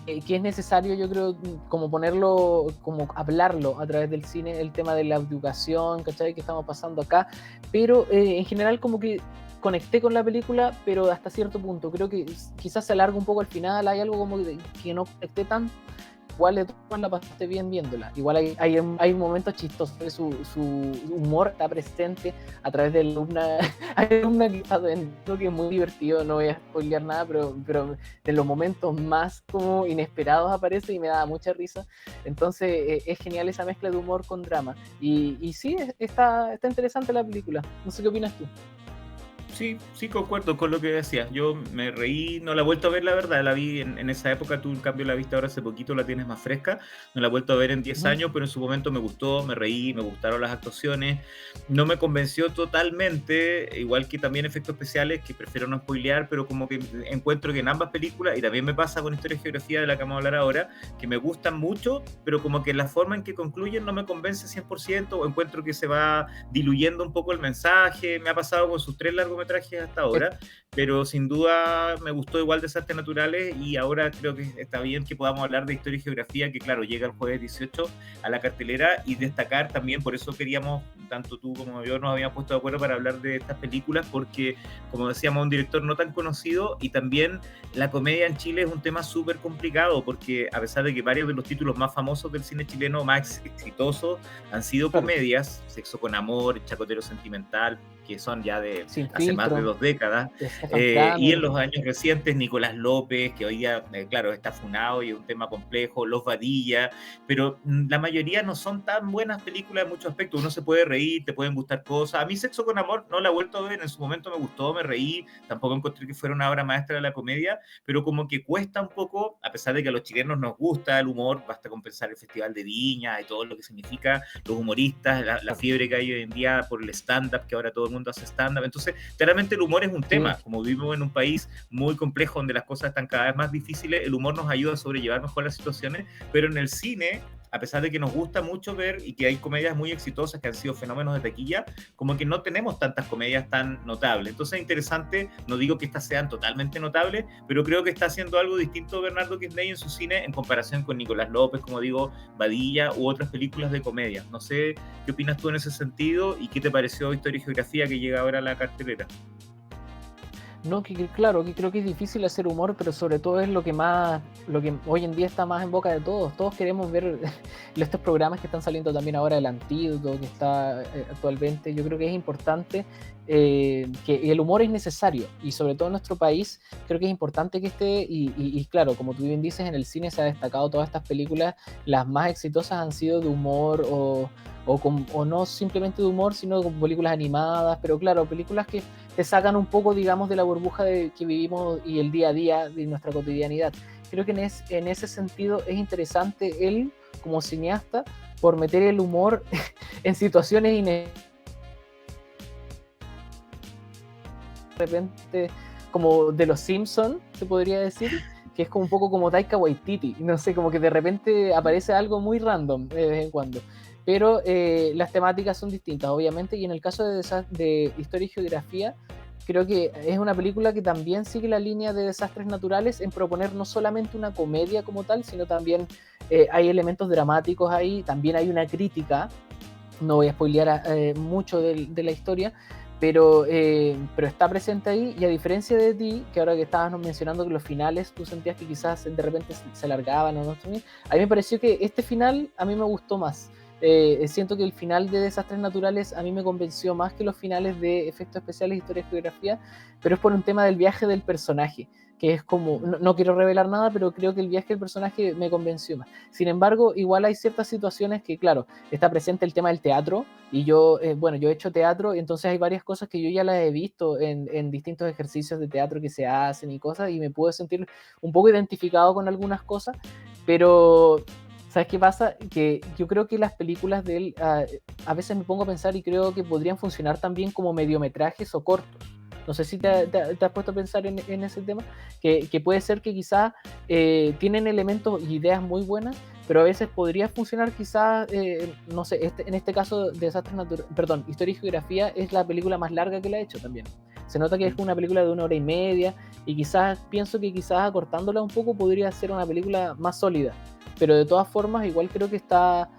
que es necesario, yo creo, como ponerlo, como hablarlo a través del cine, el tema de la educación, ¿cachai? Que estamos pasando acá, pero en general como que conecté con la película, pero hasta cierto punto, creo que quizás se alarga un poco al final, hay algo como que no conecté tanto, igual de todas la pasé bien viéndola. Igual hay momentos chistosos, su humor está presente a través de una, hay una que está dentro que es muy divertido, no voy a spoilear nada, pero de los momentos más como inesperados aparece y me da mucha risa. Entonces es genial esa mezcla de humor con drama. Y sí, está interesante la película. No sé qué opinas tú. Sí, sí, concuerdo con lo que decías. Yo me reí, no la he vuelto a ver, la verdad, la vi en esa época, tú en cambio la viste ahora hace poquito, la tienes más fresca, no la he vuelto a ver en 10 Ujú. años, pero en su momento me gustó, me reí, me gustaron las actuaciones, no me convenció totalmente, igual que también efectos especiales, que prefiero no spoilear, pero como que encuentro que en ambas películas, y también me pasa con Historia y Geografía de la que vamos a hablar ahora, que me gustan mucho, pero como que la forma en que concluyen no me convence 100%, o encuentro que se va diluyendo un poco el mensaje, me ha pasado con sus tres largometrajes hasta Sí, ahora, pero sin duda me gustó igual Desastres Naturales y ahora creo que está bien que podamos hablar de Historia y Geografía, que claro, llega el jueves 18 a la cartelera y destacar también, por eso queríamos, tanto tú como yo nos habíamos puesto de acuerdo para hablar de estas películas, porque como decíamos, un director no tan conocido y también la comedia en Chile es un tema súper complicado, porque a pesar de que varios de los títulos más famosos del cine chileno, más exitosos, han sido claro. comedias, Sexo con Amor, Chacotero Sentimental, que son ya de Sin hace más de filtro, 2 décadas, de Stefan y en Kramer. los años recientes Nicolás López, que hoy día, claro, está funado y es un tema complejo, Los Vadilla, pero la mayoría no son tan buenas películas en muchos aspectos, uno se puede reír, te pueden gustar cosas, a mí Sexo con Amor no la he vuelto a ver, en su momento me gustó, me reí, tampoco encontré que fuera una obra maestra de la comedia, pero como que cuesta un poco, a pesar de que a los chilenos nos gusta el humor, basta con pensar el Festival de Viña y todo lo que significa los humoristas, la fiebre que hay hoy en día por el stand-up, que ahora todo el mundo hace stand-up. Entonces, claramente el humor es un Sí, tema. Como vivimos en un país muy complejo donde las cosas están cada vez más difíciles, el humor nos ayuda a sobrellevar mejor las situaciones, pero en el cine a pesar de que nos gusta mucho ver y que hay comedias muy exitosas que han sido fenómenos de taquilla, como que no tenemos tantas comedias tan notables. Entonces es interesante, no digo que estas sean totalmente notables, pero creo que está haciendo algo distinto Bernardo Kisney en su cine en comparación con Nicolás López, como digo, Badilla u otras películas de comedia. No sé qué opinas tú en ese sentido y qué te pareció Historia y Geografía que llega ahora a la cartelera. No, claro, que creo que es difícil hacer humor, pero sobre todo es lo que más, lo que hoy en día está más en boca de todos. Todos queremos ver estos programas que están saliendo también ahora, el Antídoto, que está actualmente. Yo creo que es importante, que el humor es necesario, y sobre todo en nuestro país creo que es importante que esté, y claro, como tú bien dices, en el cine se ha destacado todas estas películas, las más exitosas han sido de humor o no simplemente de humor, sino como películas animadas, pero claro, películas que te sacan un poco, digamos, de la burbuja que vivimos y el día a día de nuestra cotidianidad. Creo que en ese sentido es interesante él, como cineasta, por meter el humor en situaciones de repente como de los Simpsons, se podría decir, que es como un poco como Taika Waititi, no sé, como que de repente aparece algo muy random de vez en cuando. Pero las temáticas son distintas, obviamente, y en el caso de Historia y Geografía, creo que es una película que también sigue la línea de desastres naturales en proponer no solamente una comedia como tal, sino también hay elementos dramáticos ahí, también hay una crítica, no voy a spoilear mucho de la historia, pero está presente ahí, y a diferencia de ti, que ahora que estabas mencionando que los finales tú sentías que quizás de repente se alargaban o no, a mí me pareció que este final a mí me gustó más. Siento que el final de Desastres Naturales a mí me convenció más que los finales de Efectos Especiales, Historia y Geografía, pero es por un tema del viaje del personaje, que es como, no quiero revelar nada, pero creo que el viaje del personaje me convenció más. Sin embargo, igual hay ciertas situaciones que, claro, está presente el tema del teatro, y yo, bueno, yo he hecho teatro, y entonces hay varias cosas que yo ya las he visto en distintos ejercicios de teatro que se hacen y cosas, y me puedo sentir un poco identificado con algunas cosas, pero ¿sabes qué pasa? Que yo creo que las películas de él, a veces me pongo a pensar y creo que podrían funcionar también como mediometrajes o cortos. No sé si te has puesto a pensar en ese tema, que puede ser que quizás tienen elementos y ideas muy buenas, pero a veces podría funcionar quizás, no sé, en este caso de Desastres Naturales, perdón, Historia y Geografía es la película más larga que le ha hecho también. Se nota que es una película de 1 hora y media, y quizás pienso que quizás acortándola un poco podría ser una película más sólida, pero de todas formas igual creo que está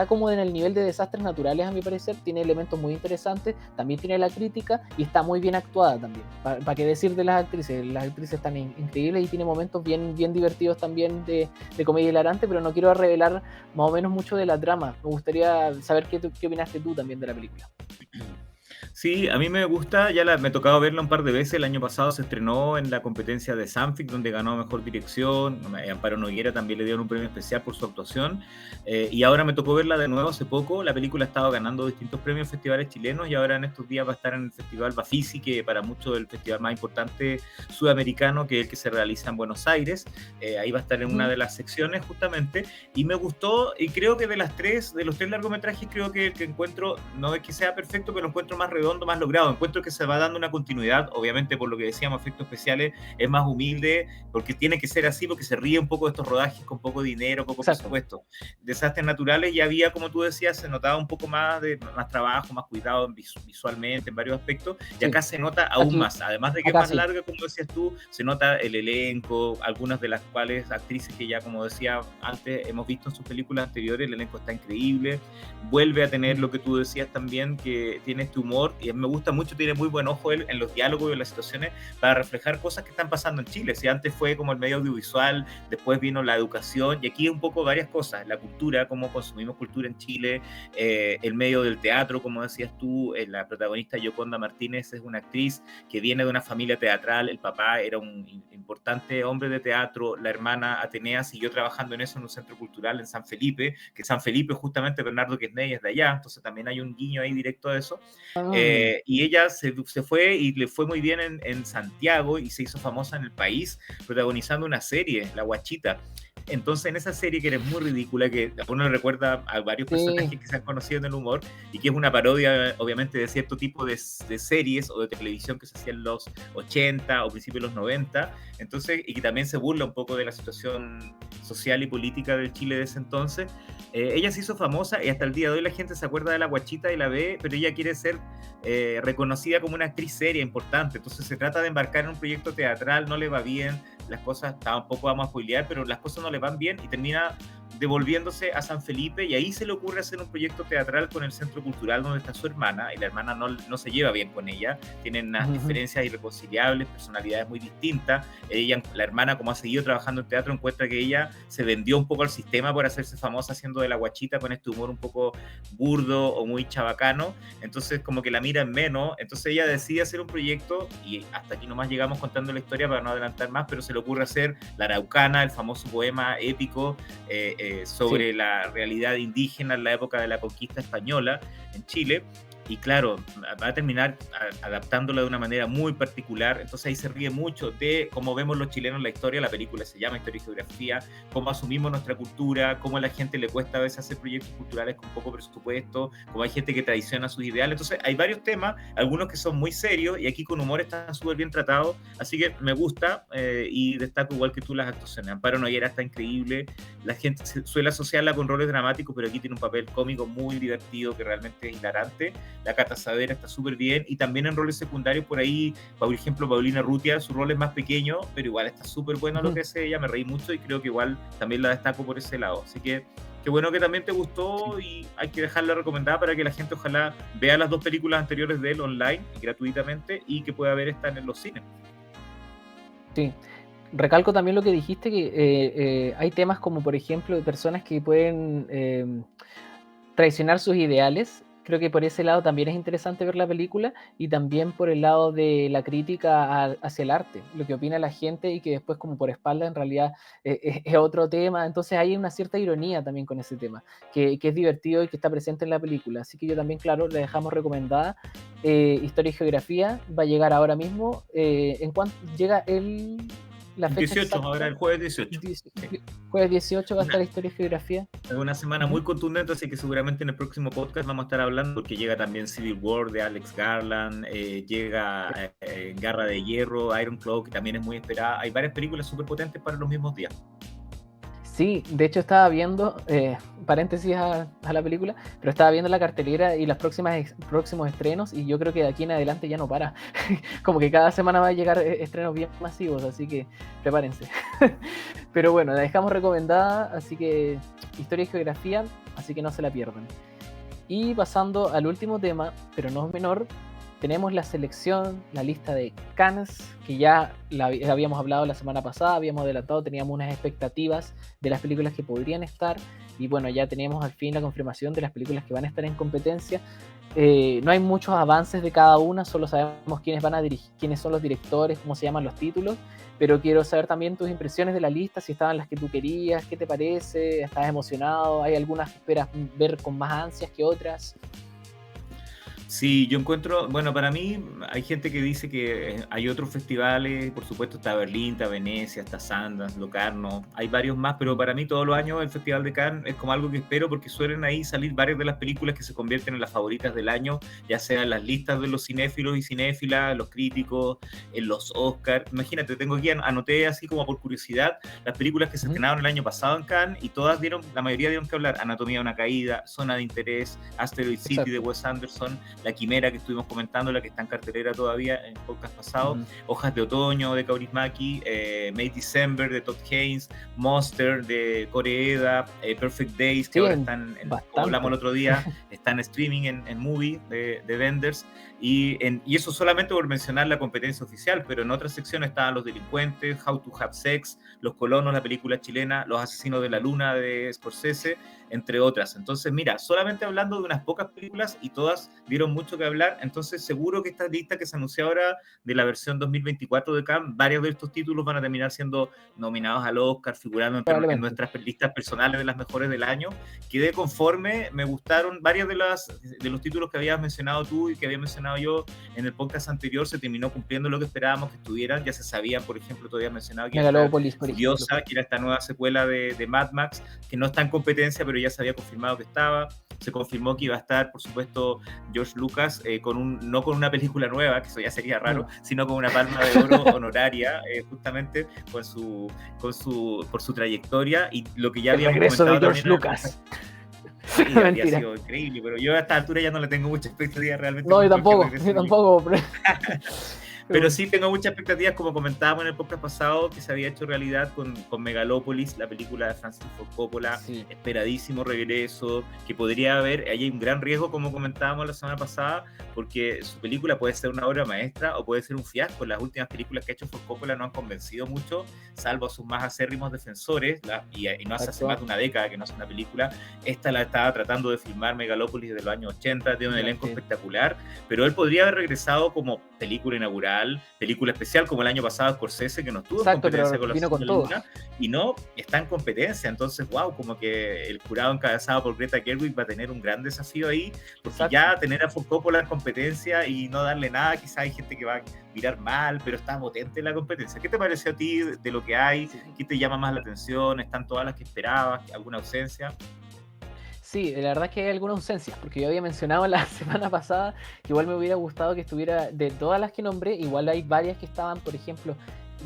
como en el nivel de Desastres Naturales, a mi parecer. Tiene elementos muy interesantes, también tiene la crítica, y está muy bien actuada también. ¿Para qué decir de las actrices están increíbles, y tiene momentos bien, bien divertidos también de comedia hilarante, pero no quiero revelar más o menos mucho de la trama. Me gustaría saber qué opinaste tú también de la película. Sí, a mí me gusta, me ha tocado verla un par de veces. El año pasado se estrenó en la competencia de Sanfic, donde ganó Mejor Dirección. Amparo Noguera también le dieron un premio especial por su actuación. Y ahora me tocó verla de nuevo hace poco. La película ha estado ganando distintos premios en festivales chilenos, y ahora en estos días va a estar en el Festival Bafisi, que para muchos es el festival más importante sudamericano, que es el que se realiza en Buenos Aires. Ahí va a estar en una de las secciones justamente. Y me gustó, y creo que de los tres largometrajes, creo que el que encuentro, no es que sea perfecto, pero lo encuentro más redondo, más logrado. Encuentro que se va dando una continuidad, obviamente por lo que decíamos, Efectos Especiales es más humilde, porque tiene que ser así, porque se ríe un poco de estos rodajes con poco dinero, poco Exacto. presupuesto. Desastres Naturales ya había, como tú decías, se notaba un poco más trabajo, más cuidado visualmente en varios aspectos, y Sí. acá se nota aún Aquí, más, además de que es acá más sí. larga, como decías tú, se nota el elenco, algunas de las cuales actrices que ya, como decía antes, hemos visto en sus películas anteriores. El elenco está increíble, vuelve a tener lo que tú decías también, que tiene este humor, y me gusta mucho, tiene muy buen ojo él en los diálogos y en las situaciones para reflejar cosas que están pasando en Chile. Si antes fue como el medio audiovisual, después vino la educación, y aquí un poco varias cosas, la cultura, cómo consumimos cultura en Chile, el medio del teatro, como decías tú. La protagonista Yoconda Martínez es una actriz que viene de una familia teatral, el papá era un importante hombre de teatro, la hermana Atenea siguió trabajando en eso en un centro cultural en San Felipe, que San Felipe justamente Bernardo Quesney es de allá, entonces también hay un guiño ahí directo a eso. Y ella se fue y le fue muy bien en Santiago, y se hizo famosa en el país protagonizando una serie, La Guachita. Entonces, en esa serie que es muy ridícula, que a uno le recuerda a varios personajes Sí, que se han conocido en el humor, y que es una parodia, obviamente, de cierto tipo de series o de televisión que se hacían en los 80 o principios de los 90. Entonces, y que también se burla un poco de la situación social y política del Chile de ese entonces. Ella se hizo famosa y hasta el día de hoy la gente se acuerda de la guachita y la ve, pero ella quiere ser reconocida como una actriz seria, importante. Entonces se trata de embarcar en un proyecto teatral, no le va bien, las cosas, tampoco vamos a spoilear, pero las cosas no le van bien y termina devolviéndose a San Felipe, y ahí se le ocurre hacer un proyecto teatral con el Centro Cultural donde está su hermana, y la hermana no se lleva bien con ella, tienen unas ujú, diferencias irreconciliables, personalidades muy distintas. Ella, la hermana, como ha seguido trabajando en teatro, encuentra que ella se vendió un poco al sistema por hacerse famosa haciendo de la guachita con este humor un poco burdo o muy chabacano, entonces como que la mira en menos. Entonces ella decide hacer un proyecto, y hasta aquí nomás llegamos contando la historia para no adelantar más, pero se le ocurre hacer La Araucana, el famoso poema épico sí, sobre la realidad indígena en la época de la conquista española en Chile. Y claro, va a terminar adaptándola de una manera muy particular. Entonces ahí se ríe mucho de cómo vemos los chilenos la historia. La película se llama Historia y Geografía, cómo asumimos nuestra cultura, cómo a la gente le cuesta a veces hacer proyectos culturales con poco presupuesto, cómo hay gente que traiciona sus ideales. Entonces hay varios temas, algunos que son muy serios y aquí con humor están súper bien tratados. Así que me gusta, y destaco igual que tú las actuaciones. Amparo Noguera está increíble. La gente suele asociarla con roles dramáticos, pero aquí tiene un papel cómico muy divertido que realmente es hilarante. La Cata Saavedra está súper bien, y también en roles secundarios por ahí, por ejemplo, Paulina Rutia, su rol es más pequeño, pero igual está súper bueno lo ujú, que hace ella, me reí mucho y creo que igual también la destaco por ese lado. Así que qué bueno que también te sí, gustó, y hay que dejarla recomendada para que la gente ojalá vea las dos películas anteriores de él online y gratuitamente, y que pueda ver esta en los cines. sí. Recalco también lo que dijiste, que hay temas como, por ejemplo, de personas que pueden traicionar sus ideales. Creo que por ese lado también es interesante ver la película, y también por el lado de la crítica hacia el arte, lo que opina la gente y que después como por espalda en realidad es otro tema. Entonces hay una cierta ironía también con ese tema, que es divertido y que está presente en la película. Así que yo también, claro, le dejamos recomendada. Historia y Geografía va a llegar ahora mismo. En cuanto llega la El fecha 18, ahora exacta, el jueves 18. Sí. jueves 18 va a estar Una, Historia y Geografía. Es una semana Ujú. muy contundente, así que seguramente en el próximo podcast vamos a estar hablando, porque llega también Civil War de Alex Garland, llega Garra de Hierro, Iron Claw, que también es muy esperada. Hay varias películas súper potentes para los mismos días. Sí, de hecho estaba viendo, paréntesis a la película, pero estaba viendo la cartelera y los próximos estrenos, y yo creo que de aquí en adelante ya no para. Como que cada semana va a llegar estrenos bien masivos, así que prepárense. Pero bueno, la dejamos recomendada, así que Historia y Geografía, así que no se la pierdan. Y pasando al último tema, pero no menor, tenemos la selección, la lista de Cannes, que ya la habíamos hablado la semana pasada, habíamos adelantado, teníamos unas expectativas de las películas que podrían estar, y bueno, ya tenemos al fin la confirmación de las películas que van a estar en competencia. No hay muchos avances de cada una, solo sabemos quiénes van a dirigir, quiénes son los directores, cómo se llaman los títulos, pero quiero saber también tus impresiones de la lista, si estaban las que tú querías, qué te parece, estás emocionado, hay algunas que esperas ver con más ansias que otras. Sí, yo encuentro, bueno, para mí hay gente que dice que hay otros festivales, por supuesto está Berlín, está Venecia, está Sundance, Locarno, hay varios más, pero para mí todos los años el Festival de Cannes es como algo que espero, porque suelen ahí salir varias de las películas que se convierten en las favoritas del año, ya sea en las listas de los cinéfilos y cinéfilas, los críticos, en los Oscars. Imagínate, tengo aquí, anoté así como por curiosidad, las películas que se Ujú, estrenaron el año pasado en Cannes, y todas dieron, la mayoría dieron que hablar: Anatomía de una caída, Zona de interés, Asteroid City de exacto. Wes Anderson, La Quimera, que estuvimos comentando, la que está en cartelera todavía en podcast pasado, Ujú. Hojas de Otoño de Kaurismäki, May December de Todd Haynes, Monster de Koreeda, Perfect Days, que Sí, ahora hay están, como hablamos el bastante. otro día, está en streaming en Movie de Vendors, y eso solamente por mencionar la competencia oficial, pero en otras secciones estaban Los Delincuentes, How to Have Sex, Los Colonos, la película chilena, Los Asesinos de la Luna de Scorsese, entre otras. Entonces, mira, solamente hablando de unas pocas películas, y todas dieron dieron mucho que hablar, entonces seguro que esta lista que se anunció ahora de la versión 2024 de Cannes, varios de estos títulos van a terminar siendo nominados al Oscar, figurando en Probablemente. nuestras listas personales de las mejores del año. Quedé conforme, me gustaron varios de los títulos que habías mencionado tú y que había mencionado yo en el podcast anterior, se terminó cumpliendo lo que esperábamos que estuvieran, ya se sabía, por ejemplo, tú habías mencionado que Megalopolis, por ejemplo. Furiosa, que era esta nueva secuela de Mad Max, que no está en competencia, pero ya se había confirmado que estaba. Se confirmó que iba a estar, por supuesto, George Lucas no con una película nueva, que eso ya sería raro, sino con una palma de oro honoraria, justamente por su trayectoria y lo que ya el habíamos regreso comentado de George Lucas. Sí, había sido increíble, pero yo a esta altura ya no le tengo mucha expectativa realmente. No, yo tampoco. Pero sí tengo muchas expectativas, como comentábamos en el podcast pasado, que se había hecho realidad con Megalopolis, la película de Francis Ford Coppola, sí. Esperadísimo regreso, que podría haber, hay un gran riesgo, como comentábamos la semana pasada, porque su película puede ser una obra maestra o puede ser un fiasco. Las últimas películas que ha hecho Ford Coppola no han convencido mucho, salvo a sus más acérrimos defensores, y no hace más de una década que no hace una película. Esta la estaba tratando de filmar Megalopolis desde los años 80, tiene un elenco espectacular, pero él podría haber regresado como película inaugural, película especial, como el año pasado Scorsese, que no estuvo en competencia con la Luna, y no está en competencia. Entonces, wow, como que el jurado encabezado por Greta Gerwig va a tener un gran desafío ahí, porque ya tener a Ford Coppola en competencia y no darle nada, quizás hay gente que va a mirar mal, pero está potente la competencia. ¿Qué te pareció a ti de lo que hay? ¿Qué te llama más la atención? ¿Están todas las que esperabas? ¿Alguna ausencia? Sí, la verdad es que hay algunas ausencias, porque yo había mencionado la semana pasada que igual me hubiera gustado que estuviera, de todas las que nombré, igual hay varias que estaban, por ejemplo,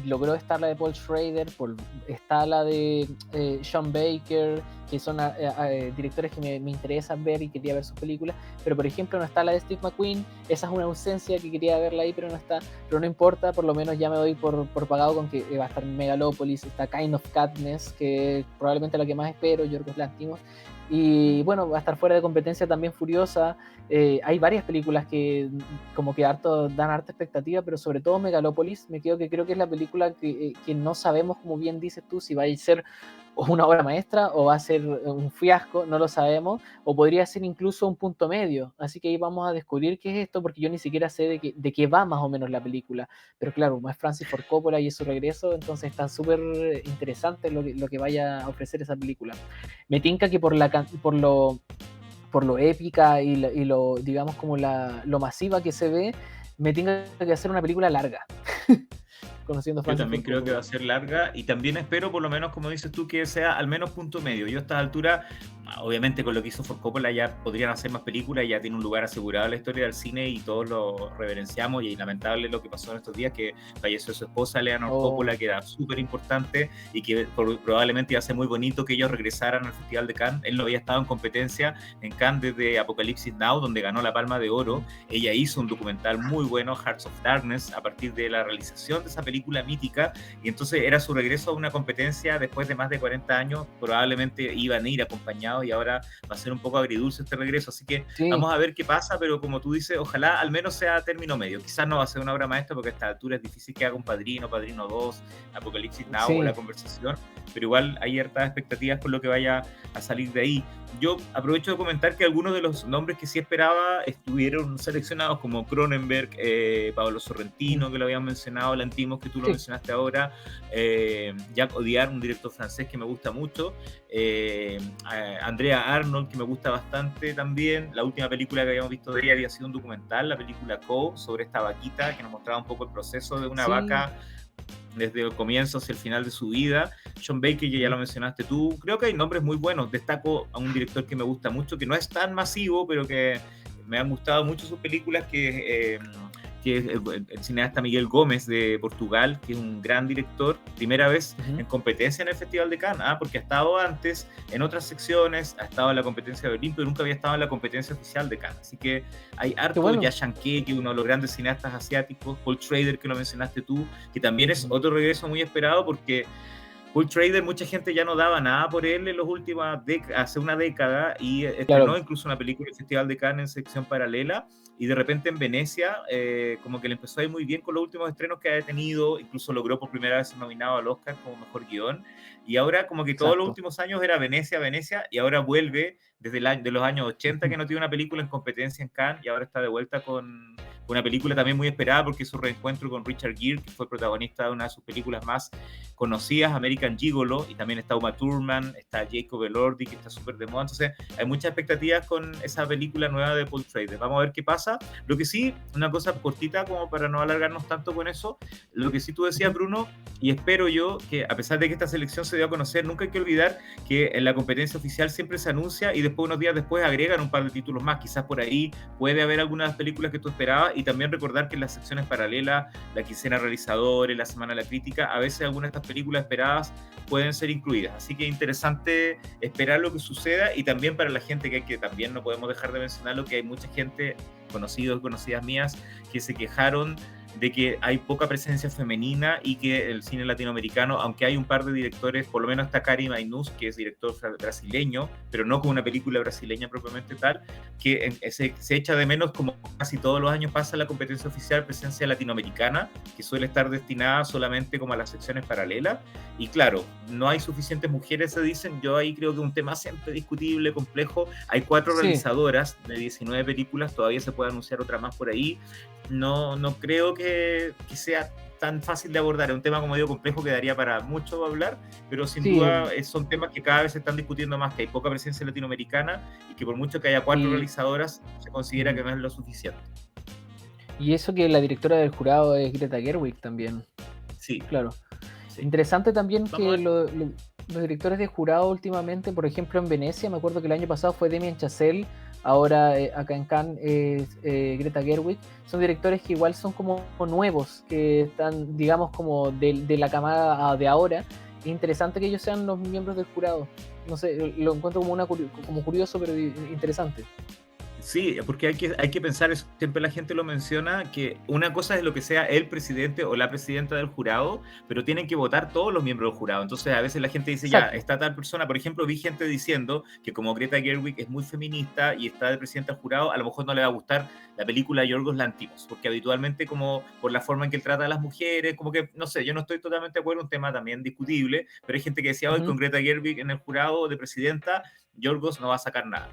logró estar la de Paul Schrader, está la de Sean Baker, que son directores que me interesan ver y quería ver sus películas, pero por ejemplo no está la de Steve McQueen, esa es una ausencia que quería verla ahí, pero no está, pero no importa, por lo menos ya me doy por pagado con que va a estar Megalopolis, está Kind of Katniss, que probablemente la que más espero, Yorgos Lanthimos, y bueno, va a estar fuera de competencia también Furiosa. Hay varias películas que como que dan harta expectativa, pero sobre todo Megalopolis, me quedo que creo que es la película que no sabemos, como bien dices tú, si va a ser una obra maestra o va a ser un fiasco, no lo sabemos, o podría ser incluso un punto medio, así que ahí vamos a descubrir qué es esto, porque yo ni siquiera sé de qué va más o menos la película, pero claro, como es Francis Ford Coppola y es su regreso, entonces está súper interesante lo que vaya a ofrecer esa película. Me tinca que por lo épica y lo digamos como lo masiva que se ve, me tinca que hacer una película larga. Conociendo Yo también creo que va a ser larga y también espero, por lo menos, como dices tú, que sea al menos punto medio. Yo a esta altura, obviamente con lo que hizo Ford Coppola ya podrían hacer más películas, ya tiene un lugar asegurado en la historia del cine y todos lo reverenciamos, y lamentable lo que pasó en estos días, que falleció su esposa, Eleanor Coppola, que era súper importante y que probablemente iba a ser muy bonito que ellos regresaran al Festival de Cannes. Él no había estado en competencia en Cannes desde Apocalipsis Now, donde ganó la Palma de Oro. Ella hizo un documental muy bueno, Hearts of Darkness, a partir de la realización de esa película mítica, y entonces era su regreso a una competencia después de más de 40 años. Probablemente iban a ir acompañados y ahora va a ser un poco agridulce este regreso, así que vamos a ver qué pasa, pero como tú dices, ojalá al menos sea término medio. Quizás no va a ser una obra maestra, porque a esta altura es difícil que haga un Padrino 2, Apocalipsis Now o La Conversación, pero igual hay hartas expectativas con lo que vaya a salir de ahí. Yo aprovecho de comentar que algunos de los nombres que sí esperaba estuvieron seleccionados, como Cronenberg, Pablo Sorrentino, que lo habían mencionado, Lanthimos, que tú lo mencionaste ahora, Jacques Audiard, un director francés que me gusta mucho, Andrea Arnold, que me gusta bastante también. La última película que habíamos visto de ella había sido un documental, la película Co, sobre esta vaquita, que nos mostraba un poco el proceso de una vaca desde el comienzo hacia el final de su vida. Sean Baker, que ya lo mencionaste tú. Creo que hay nombres muy buenos. Destaco a un director que me gusta mucho, que no es tan masivo, pero que me han gustado mucho sus películas, que es el cineasta Miguel Gómez, de Portugal, que es un gran director, primera vez en competencia en el Festival de Cannes, porque ha estado antes en otras secciones, ha estado en la competencia de Berlín, pero nunca había estado en la competencia oficial de Cannes, así que hay harto. Bueno. Ya Shanké, que es uno de los grandes cineastas asiáticos, Paul Schrader, que lo mencionaste tú, que también es otro regreso muy esperado, porque Bull Trader, mucha gente ya no daba nada por él en los últimos hace una década, y estrenó Claro, incluso una película en el Festival de Cannes en sección paralela, y de repente en Venecia como que le empezó a ir muy bien con los últimos estrenos que ha tenido, incluso logró por primera vez ser nominado al Oscar como mejor guión, y ahora como que todos los exacto. últimos años era Venecia, Venecia, y ahora vuelve desde de los años 80 Ujú. que no tiene una película en competencia en Cannes, y ahora está de vuelta con una película también muy esperada porque es su reencuentro con Richard Gere, que fue protagonista de una de sus películas más conocidas, American Gigolo, y también está Uma Thurman, está Jacob Elordi, que está súper de moda. Entonces hay muchas expectativas con esa película nueva de Paul Schrader. Vamos a ver qué pasa. Lo que sí, una cosa cortita como para no alargarnos tanto con eso, lo que sí tú decías, Ujú. Bruno, y espero yo que a pesar de que esta selección se dio a conocer, nunca hay que olvidar que en la competencia oficial siempre se anuncia y después unos días después agregan un par de títulos más. Quizás por ahí puede haber algunas películas que tú esperabas, y también recordar que en las secciones paralelas, la quincena realizadores, la semana de la crítica, a veces algunas de estas películas esperadas pueden ser incluidas. Así que es interesante esperar lo que suceda, y también para la gente que también no podemos dejar de mencionarlo, que hay mucha gente, conocidos y conocidas mías, que se quejaron de que hay poca presencia femenina y que el cine latinoamericano, aunque hay un par de directores, por lo menos está Karim Ainuz, que es director brasileño, pero no con una película brasileña propiamente tal, que se echa de menos, como casi todos los años pasa en la competencia oficial, presencia latinoamericana, que suele estar destinada solamente como a las secciones paralelas. Y claro, no hay suficientes mujeres, se dicen. Yo ahí creo que es un tema siempre discutible, complejo. Hay 4 Sí, realizadoras de 19 películas, todavía se puede anunciar otra más por ahí. No creo que sea tan fácil de abordar. Es un tema, como digo, complejo, que daría para mucho hablar, pero sin sí, duda son temas que cada vez se están discutiendo más, que hay poca presencia latinoamericana y que por mucho que haya 4 y, realizadoras, se considera ujú. que no es lo suficiente. Y eso que la directora del jurado es Greta Gerwig también, Sí, claro. sí. Interesante también Vamos a que ver. los directores de jurado últimamente, por ejemplo en Venecia, me acuerdo que el año pasado fue Damien Chazelle, ahora acá en Cannes es Greta Gerwig, son directores que igual son como nuevos, que están, digamos, como de la camada de ahora. Interesante que ellos sean los miembros del jurado. No sé, lo encuentro como, como curioso, pero interesante. Sí, porque hay que pensar eso, siempre la gente lo menciona, que una cosa es lo que sea el presidente o la presidenta del jurado, pero tienen que votar todos los miembros del jurado. Entonces a veces la gente dice, ya, Exacto. está tal persona, por ejemplo, vi gente diciendo que como Greta Gerwig es muy feminista y está de presidenta del jurado, a lo mejor no le va a gustar la película Yorgos Lanthimos, porque habitualmente como por la forma en que él trata a las mujeres, como que, no sé, yo no estoy totalmente de acuerdo, un tema también discutible, pero hay gente que decía, hoy Ujú. con Greta Gerwig en el jurado de presidenta, Yorgos no va a sacar nada.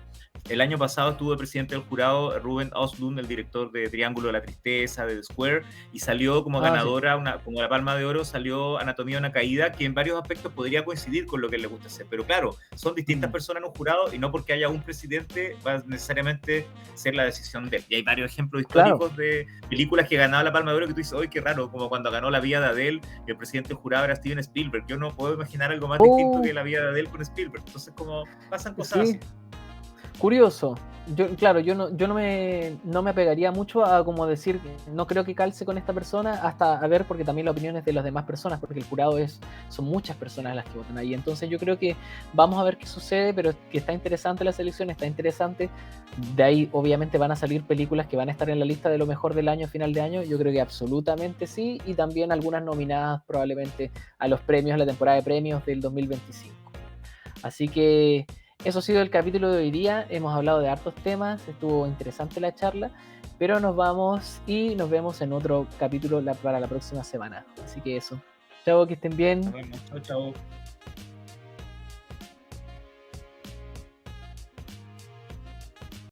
El año pasado estuvo de presidente del jurado Ruben Östlund, el director de Triángulo de la Tristeza, de The Square, y salió como Ah, sí. ganadora, como la Palma de Oro, salió Anatomía de una Caída, que en varios aspectos podría coincidir con lo que le gusta hacer. Pero claro, son distintas Mm. personas en un jurado, y no porque haya un presidente va a necesariamente ser la decisión de él. Y hay varios ejemplos Claro. históricos de películas que ganaban la Palma de Oro que tú dices, ¡ay, qué raro! Como cuando ganó La Vida de Adele, y el presidente del jurado era Steven Spielberg. Yo no puedo imaginar algo más distinto Oh, que La Vida de Adele con Spielberg. Entonces, como pasan cosas sí. así. Curioso. Yo, claro, yo no me apegaría mucho a como decir, no creo que calce con esta persona, hasta a ver, porque también la opinión es de las demás personas, porque el jurado son muchas personas las que votan ahí. Entonces yo creo que vamos a ver qué sucede, pero que está interesante la selección, está interesante. De ahí obviamente van a salir películas que van a estar en la lista de lo mejor del año, final de año. Yo creo que absolutamente sí, y también algunas nominadas probablemente a los premios, a la temporada de premios del 2025. Así que eso ha sido el capítulo de hoy día. Hemos hablado de hartos temas, estuvo interesante la charla, pero nos vamos y nos vemos en otro capítulo para la próxima semana. Así que eso. Chao, que estén Nos bien. vemos. Chao, chao.